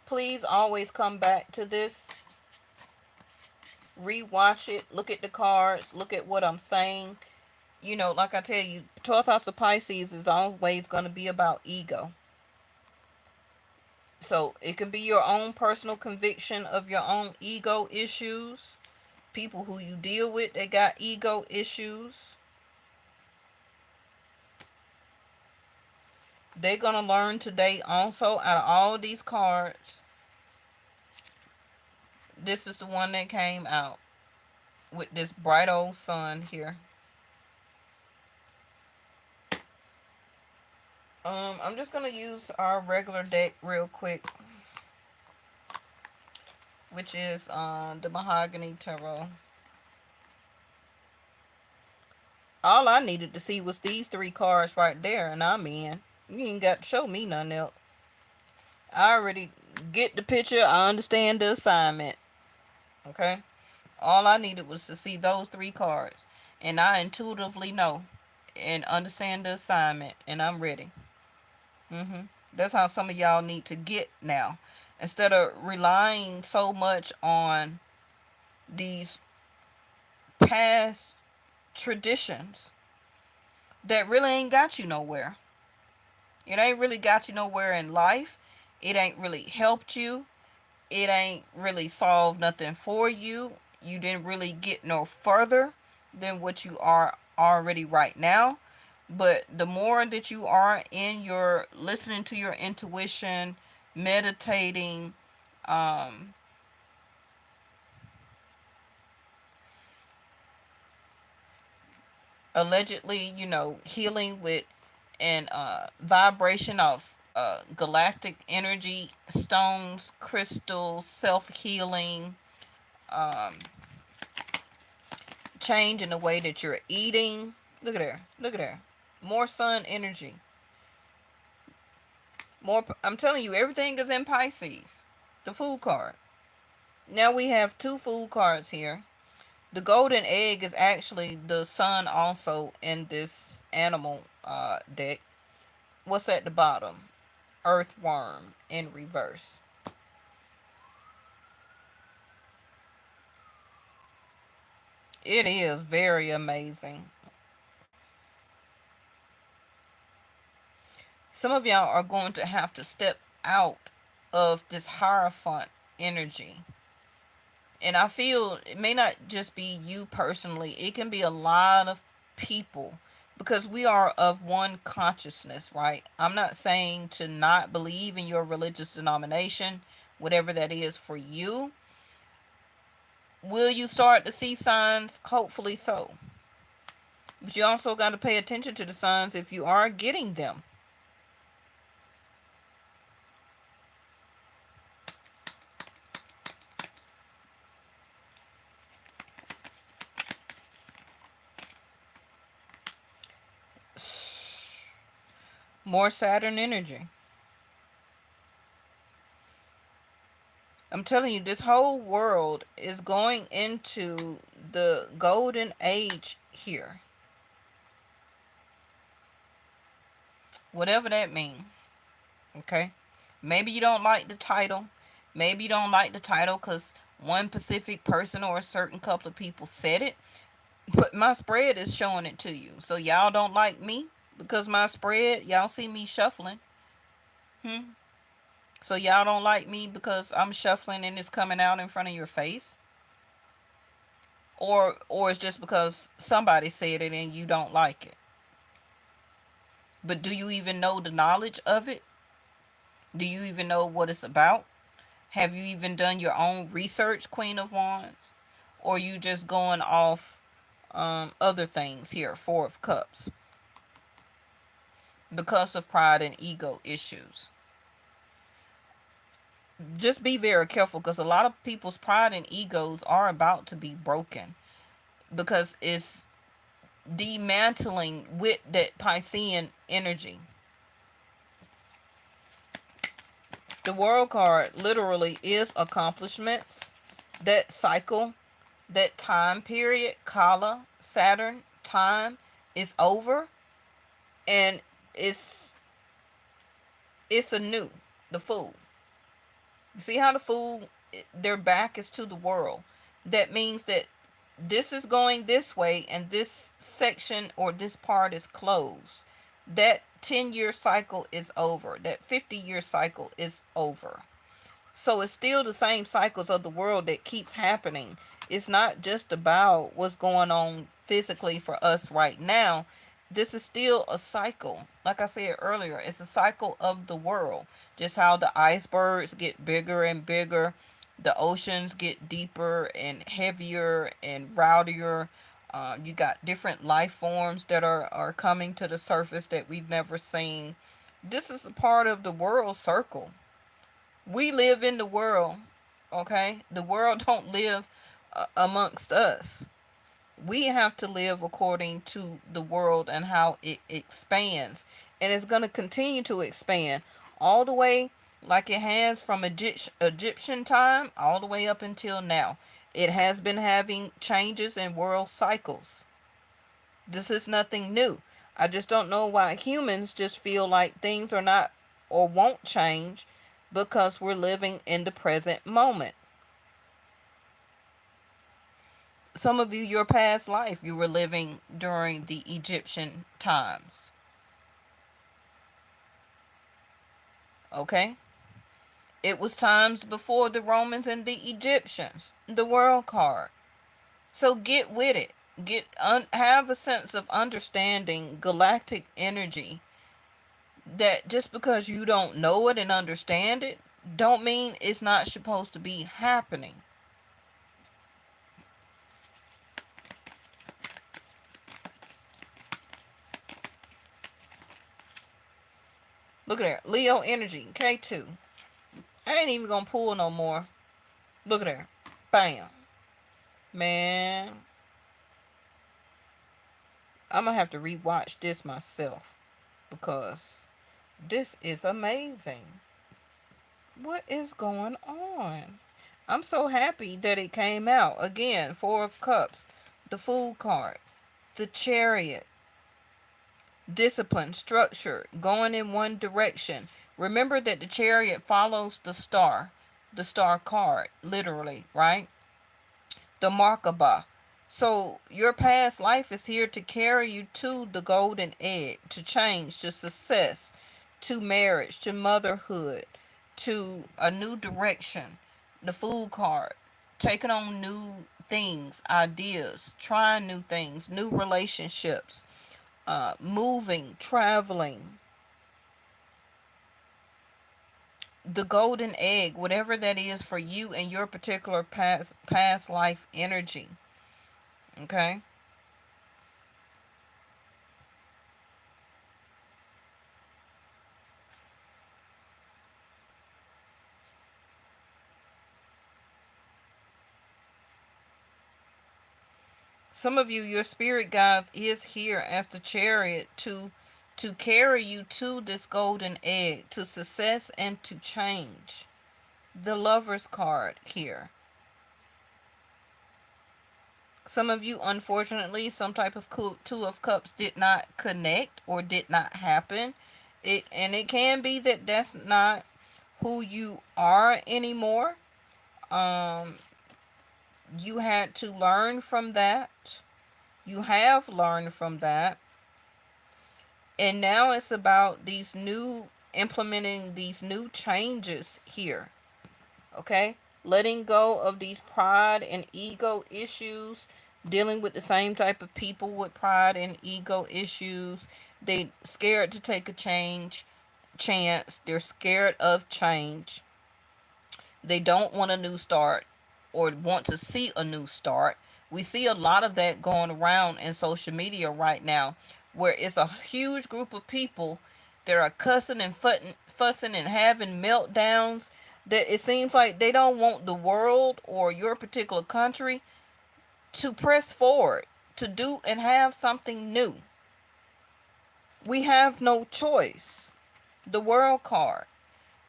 Please always come back to this. Rewatch it. Look at the cards. Look at what I'm saying. You know, like I tell you, 12th house of Pisces is always going to be about ego. So it can be your own personal conviction of your own ego issues. People who you deal with, they got ego issues. They're going to learn today also out of all these cards. This is the one that came out with this bright old sun here. I'm just going to use our regular deck real quick, which is the Mahogany Tarot. All I needed to see was these three cards right there, and I'm in. You ain't got to show me nothing else. I already get the picture. I understand the assignment. Okay? All I needed was to see those three cards. And I intuitively know and understand the assignment. And I'm ready. That's how some of y'all need to get now. Instead of relying so much on these past traditions that really ain't got you nowhere. It ain't really got you nowhere in life. It ain't really helped you. It ain't really solved nothing for you. You didn't really get no further than what you are already right now. But the more that you are in your listening to your intuition, meditating, allegedly, healing with an vibration of galactic energy, stones, crystals, self-healing, change in the way that you're eating. Look at there. Look at there. More sun energy. I'm telling you, everything is in Pisces. The food card. Now we have two food cards here. The golden egg is actually the sun also in this animal deck. What's at the bottom? Earthworm in reverse. It is very amazing. Some of y'all are going to have to step out of this Hierophant energy. And I feel it may not just be you personally, it can be a lot of people because we are of one consciousness, right? I'm not saying to not believe in your religious denomination, whatever that is for you. Will you start to see signs? Hopefully so. But you also got to pay attention to the signs if you are getting them. More Saturn energy. I'm telling you, this whole world is going into the golden age here. Whatever that means. Okay? Maybe you don't like the title. Maybe you don't like the title because one specific person or a certain couple of people said it. But my spread is showing it to you. So y'all don't like me because my spread, y'all see me shuffling. So y'all don't like me because I'm shuffling and it's coming out in front of your face? Or it's just because somebody said it and you don't like it? But do you even know the knowledge of it? Do you even know what it's about? Have you even done your own research, Queen of Wands? Or you just going off other things here. Four of Cups. Because of pride and ego issues. Just be very careful, because a lot of people's pride and egos are about to be broken, because it's dismantling with that Piscean energy. The World card literally is accomplishments. That cycle, that time period, Kala, Saturn, time is over, and it's it's a new, the Fool. See how the Fool, their back is to the world. That means that this is going this way, and this section or this part is closed. That 10-year cycle is over. That 50-year cycle is over. So it's still the same cycles of the world that keeps happening. It's not just about what's going on physically for us right now. This is still a cycle. Like I said earlier, it's a cycle of the world. Just how the icebergs get bigger and bigger, the oceans get deeper and heavier and rowdier. You got different life forms that are coming to the surface that we've never seen. This is a part of the world circle. We live in the world, okay? The world don't live amongst us. We have to live according to the world and how it expands. And it's going to continue to expand all the way, like it has from Egyptian time all the way up until now. It has been having changes in world cycles. This is nothing new. I just don't know why humans just feel like things are not or won't change, because we're living in the present moment. Some of you, your past life, you were living during the Egyptian times. Okay? It was times before the Romans and the Egyptians. The World card. So get with it. Have a sense of understanding galactic energy, that just because you don't know it and understand it, don't mean it's not supposed to be happening. Look at there. Leo energy, K2. I ain't even gonna pull no more. Look at there. Bam. Man. I'm gonna have to rewatch this myself, because this is amazing. What is going on? I'm so happy that it came out. Again, Four of Cups. The Fool card. The Chariot. Discipline, structure, going in one direction. Remember that the Chariot follows the star card, literally, right? The Markaba. So your past life is here to carry you to the golden egg, to change, to success, to marriage, to motherhood, to a new direction. The Fool card, taking on new things, ideas, trying new things, new relationships, moving, traveling. The golden egg, whatever that is for you and your particular past life energy. Okay? Some of you, your spirit guides is here as the Chariot to carry you to this golden egg, to success and to change. The Lover's card here. Some of you, unfortunately, some type of Two of Cups did not connect or did not happen. It can be that that's not who you are anymore. You had to learn from that. You have learned from that. And now it's about implementing these new changes here. Okay? Letting go of these pride and ego issues, dealing with the same type of people with pride and ego issues. They scared to take a chance. They're scared of change. They don't want a new start or want to see a new start, We see a lot of that going around in social media right now, where it's a huge group of people that are cussing and fussing and having meltdowns. That it seems like they don't want the world or your particular country to press forward, to do and have something new. We have no choice. The world card.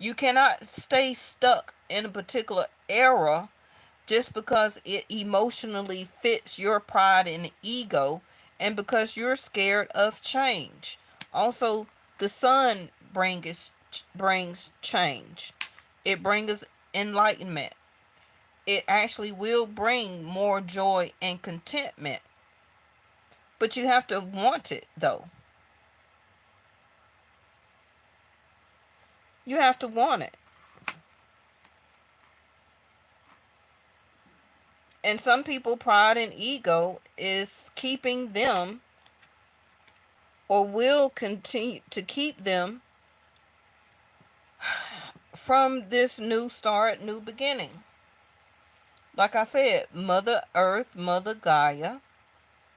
You cannot stay stuck in a particular era just because it emotionally fits your pride and ego and because you're scared of change. Also, the sun brings change. It brings enlightenment. It actually will bring more joy and contentment. But you have to want it though. You have to want it. And some people, pride and ego is keeping them or will continue to keep them from this new start, new beginning. Like I said, Mother Earth, Mother Gaia,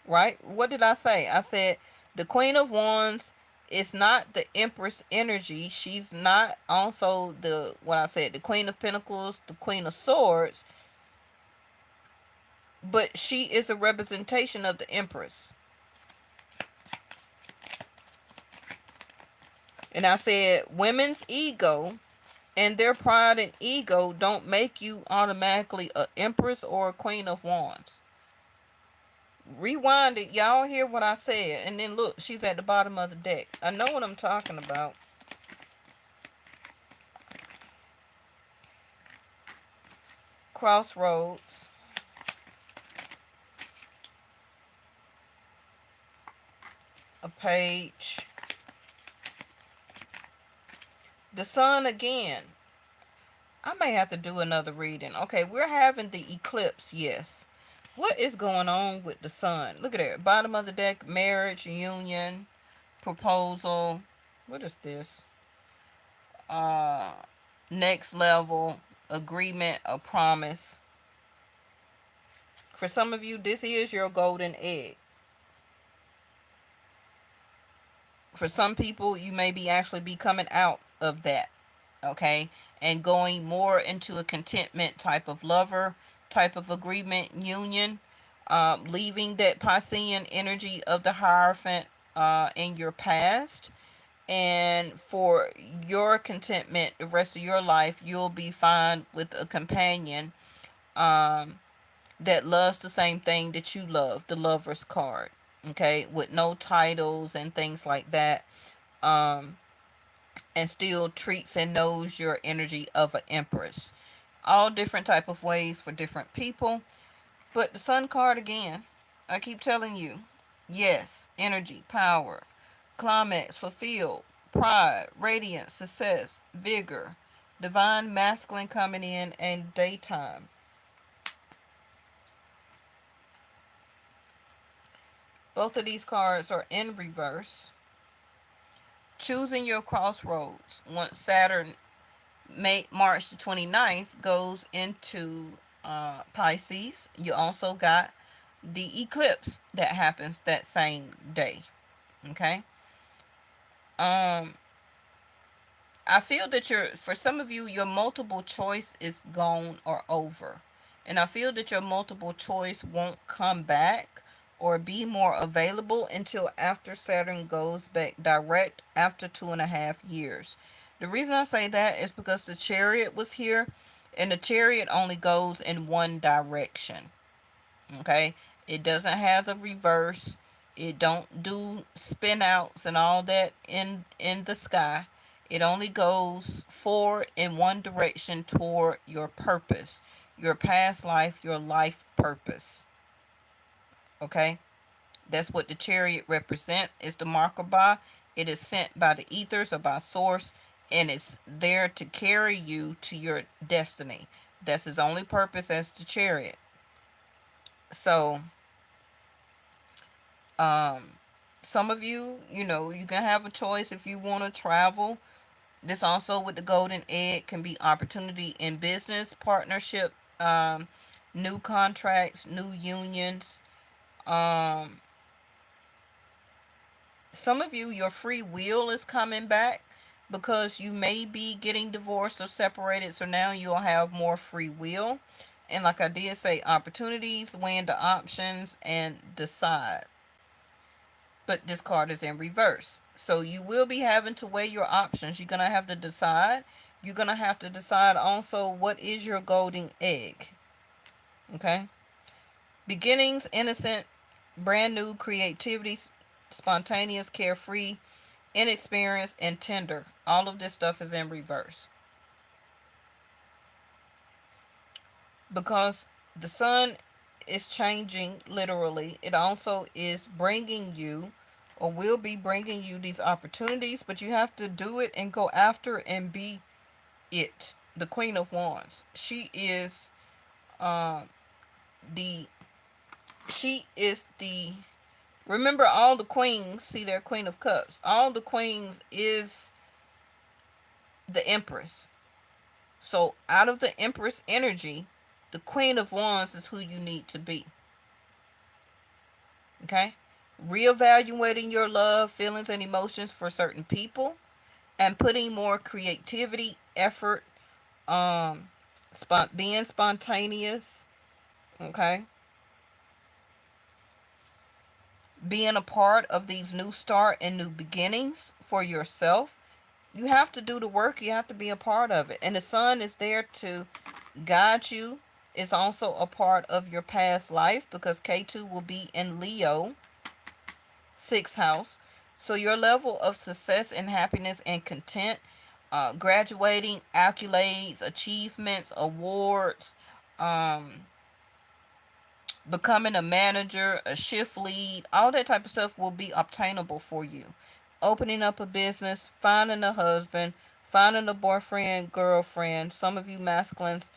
right? What did I say? I said the Queen of Wands is not the Empress energy. She's not also what I said, the Queen of Pentacles, the Queen of Swords, but she is a representation of the Empress. And I said women's ego and their pride and ego don't make you automatically a Empress or a Queen of Wands. Rewind it. Y'all hear what I said. And then look, she's at the bottom of the deck. I know what I'm talking about. Crossroads. A page. The sun again. I may have to do another reading. Okay, we're having the eclipse, yes. What is going on with the sun? Look at it. Bottom of the deck, marriage, union, proposal. What is this? Uh Next level, agreement, a promise. For some of you, this is your golden egg. For some people, you may be actually be coming out of that, okay, and going more into a contentment type of lover, type of agreement, union, leaving that Piscean energy of the Hierophant in your past. And for your contentment, the rest of your life, you'll be fine with a companion that loves the same thing that you love, the Lover's card, okay, with no titles and things like that, um, and still treats and knows your energy of an Empress. All different type of ways for different people. But the Sun card again, I keep telling you, yes, energy, power, climax, fulfilled, pride, radiance, success, vigor, divine masculine coming in, and daytime. Both of these cards are in reverse. Choosing your crossroads. Once Saturn, March the 29th, goes into Pisces, you also got the eclipse that happens that same day. Okay? Um, I feel that for some of you, your multiple choice is gone or over. And I feel that your multiple choice won't come back or be more available until after Saturn goes back direct after 2.5 years. The reason I say that is because the chariot was here and the chariot only goes in one direction. Okay? It doesn't have a reverse. It don't do spin outs and all that in the sky. It only goes forward in one direction toward your purpose, your past life, your life purpose. Okay? That's what the chariot represent. Is the Merkaba. It is sent by the ethers or by source, and it's there to carry you to your destiny. That's its only purpose as the chariot. So, some of you, you can have a choice if you want to travel. This also with the golden egg can be opportunity in business, partnership, new contracts, new unions. Um, some of you, your free will is coming back because you may be getting divorced or separated. So now you'll have more free will. And like I did say, opportunities, weigh the options, and decide. But this card is in reverse. So you will be having to weigh your options. You're going to have to decide. You're going to have to decide also what is your golden egg. Okay? Beginnings, innocent, brand new, creativity, spontaneous, carefree, inexperienced, and tender. All of this stuff is in reverse. Because the sun is changing literally. It also is bringing you or will be bringing you these opportunities, but you have to do it and go after and be it. The Queen of Wands. Uh, the she is the remember all the queens see their Queen of Cups. All the queens is the Empress. So out of the Empress energy, the Queen of Wands is who you need to be. Okay? Reevaluating your love, feelings, and emotions for certain people and putting more creativity, effort, um, being spontaneous, okay? Being a part of these new start and new beginnings for yourself. You have to do the work, you have to be a part of it. And the sun is there to guide you. It's also a part of your past life because K2 will be in Leo, 6th house. So your level of success and happiness and content, graduating, accolades, achievements, awards, um, becoming a manager, a shift lead, all that type of stuff will be obtainable for you. Opening up a business, finding a husband, finding a boyfriend, girlfriend, some of you masculines,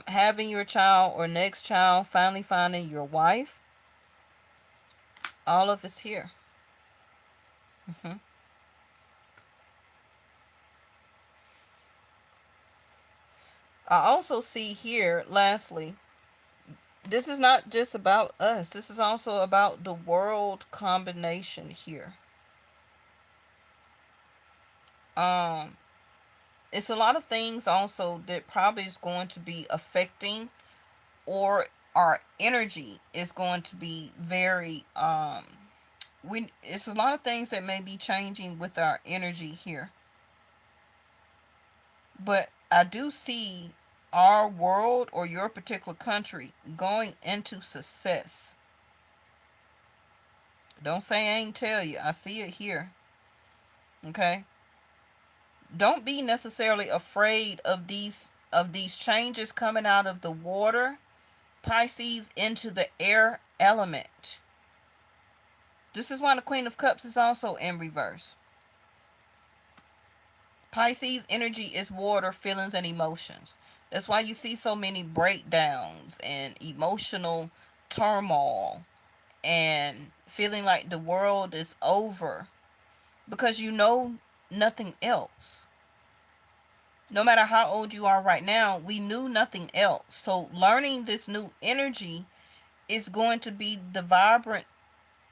having your child or next child, finally finding your wife. All of it's here. Hmm. I also see here, lastly, this is not just about us. This is also about the world combination here. Um, it's a lot of things also that probably is going to be affecting, or our energy is going to be very we it's a lot of things that may be changing with our energy here. But I do see our world or your particular country going into success. Don't say I ain't tell you. I see it here. Okay? Don't be necessarily afraid of these changes coming out of the water, Pisces, into the air element. This is why the Queen of Cups is also in reverse. Pisces energy is water, feelings, and emotions. That's why you see so many breakdowns and emotional turmoil and feeling like the world is over because you know nothing else. No matter how old you are right now, we knew nothing else. So learning this new energy is going to be the vibrant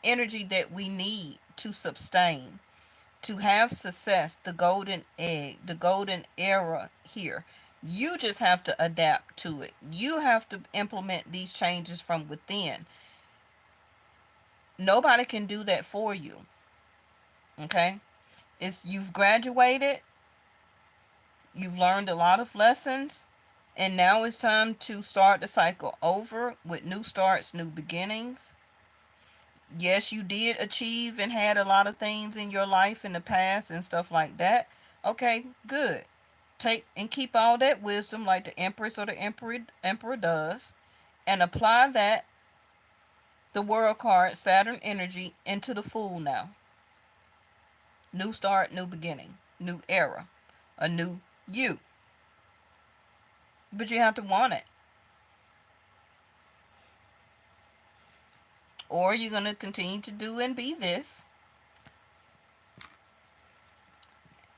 energy that we need to sustain, to have success, the golden egg, the golden era here. You just have to adapt to it. You have to implement these changes from within. Nobody can do that for you. Okay? It's you've graduated, you've learned a lot of lessons, and now it's time to start the cycle over with new starts, new beginnings. Yes, you did achieve and had a lot of things in your life in the past and stuff like that. Okay, good. Take and keep all that wisdom like the Empress or the Emperor does and apply that, the world card, Saturn energy, into the Fool now. New start, new beginning, new era, a new you. But you have to want it. Or you're going to continue to do and be this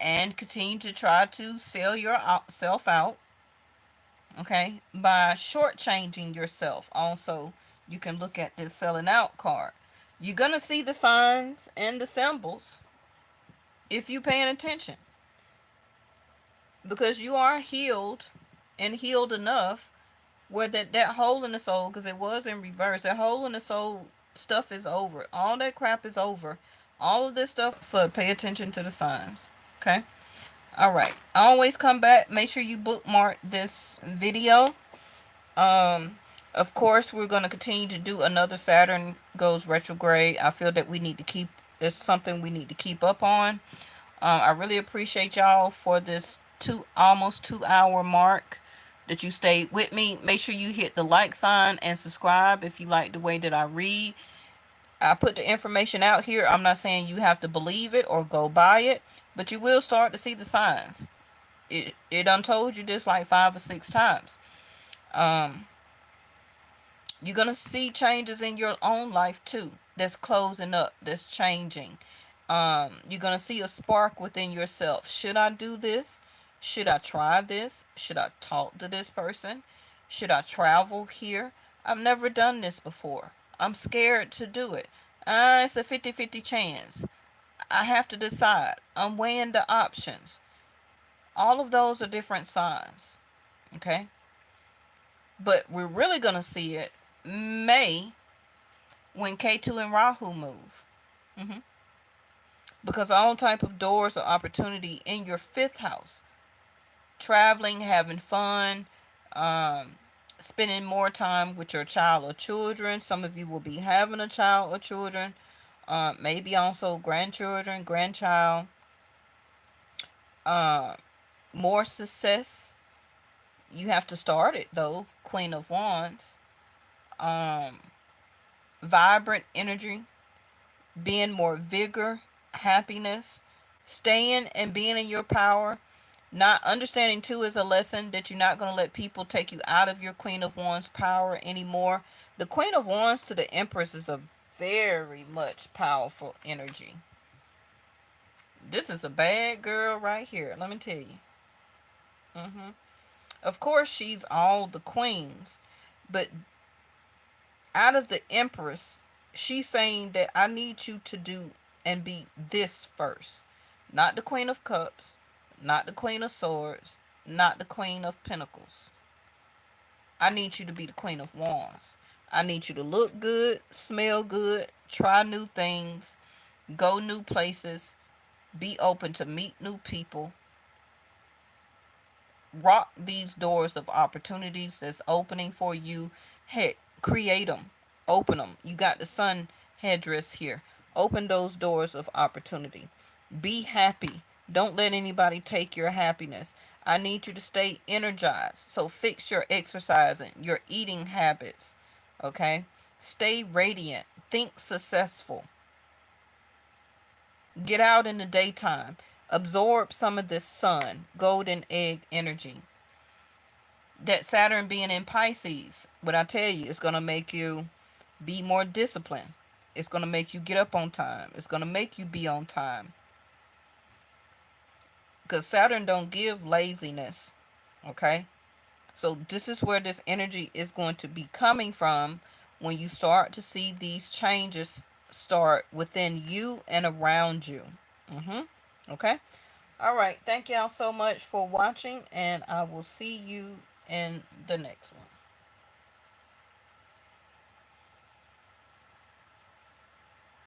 and continue to try to sell yourself out Okay, by shortchanging yourself. Also, you can look at this selling out card. You're gonna see the signs and the symbols if you paying attention, because you are healed and healed enough where that hole in the soul, because it was in reverse, that hole in the soul stuff is over. All that crap is over. All of this stuff for pay attention to the signs. Okay. All right. Always come back. Make sure you bookmark this video. Um, of course, we're going to continue to do another Saturn goes retrograde. I feel that we need to keep, it's something we need to keep up on. I really appreciate y'all for this almost 2 hour mark that you stayed with me. Make sure you hit the like sign and subscribe if you like the way that I read. I put the information out here. I'm not saying you have to believe it or go by it, but you will start to see the signs. It done told you this like 5 or 6 times. Um, You're going to see changes in your own life too. That's closing up, that's changing. You're going to see a spark within yourself. Should I do this? Should I try this? Should I talk to this person? Should I travel here? I've never done this before. I'm scared to do it. It's a 50-50 chance. I have to decide. I'm weighing the options. All of those are different signs. Okay? But we're really going to see it May when K2 and Rahu move. hmm Because all type of doors of opportunity in your fifth house. Traveling, having fun, um, spending more time with your child or children. Some of you will be having a child or children. Maybe also grandchildren, grandchild. Uh, More success. You have to start it though. Queen of Wands. Um, Vibrant energy, being more vigor, happiness, staying and being in your power. Not understanding too is a lesson that you're not going to let people take you out of your Queen of Wands power anymore. The Queen of Wands to the Empress is a very much powerful energy. This is a bad girl right here, let me tell you. Of course, she's all the queens, but out of the Empress, she's saying that I need you to do and be this first. Not the Queen of Cups, not the Queen of Swords, not the Queen of Pentacles. I need you to be the Queen of Wands. I need you to look good, smell good, try new things, go new places, be open to meet new people, rock these doors of opportunities that's opening for you. Heck, create them, open them. You got the sun headdress here. Open those doors of opportunity. Be happy. Don't let anybody take your happiness. I need you to stay energized. So fix your exercising, your eating habits. Okay? Stay radiant. Think successful. Get out in the daytime. Absorb some of this sun, golden egg energy. That Saturn being in Pisces, what I tell you, it's going to make you be more disciplined. It's going to make you get up on time. It's going to make you be on time. Because Saturn don't give laziness. Okay? So this is where this energy is going to be coming from when you start to see these changes start within you and around you. Okay? All right. Thank y'all so much for watching, and I will see you in the next one.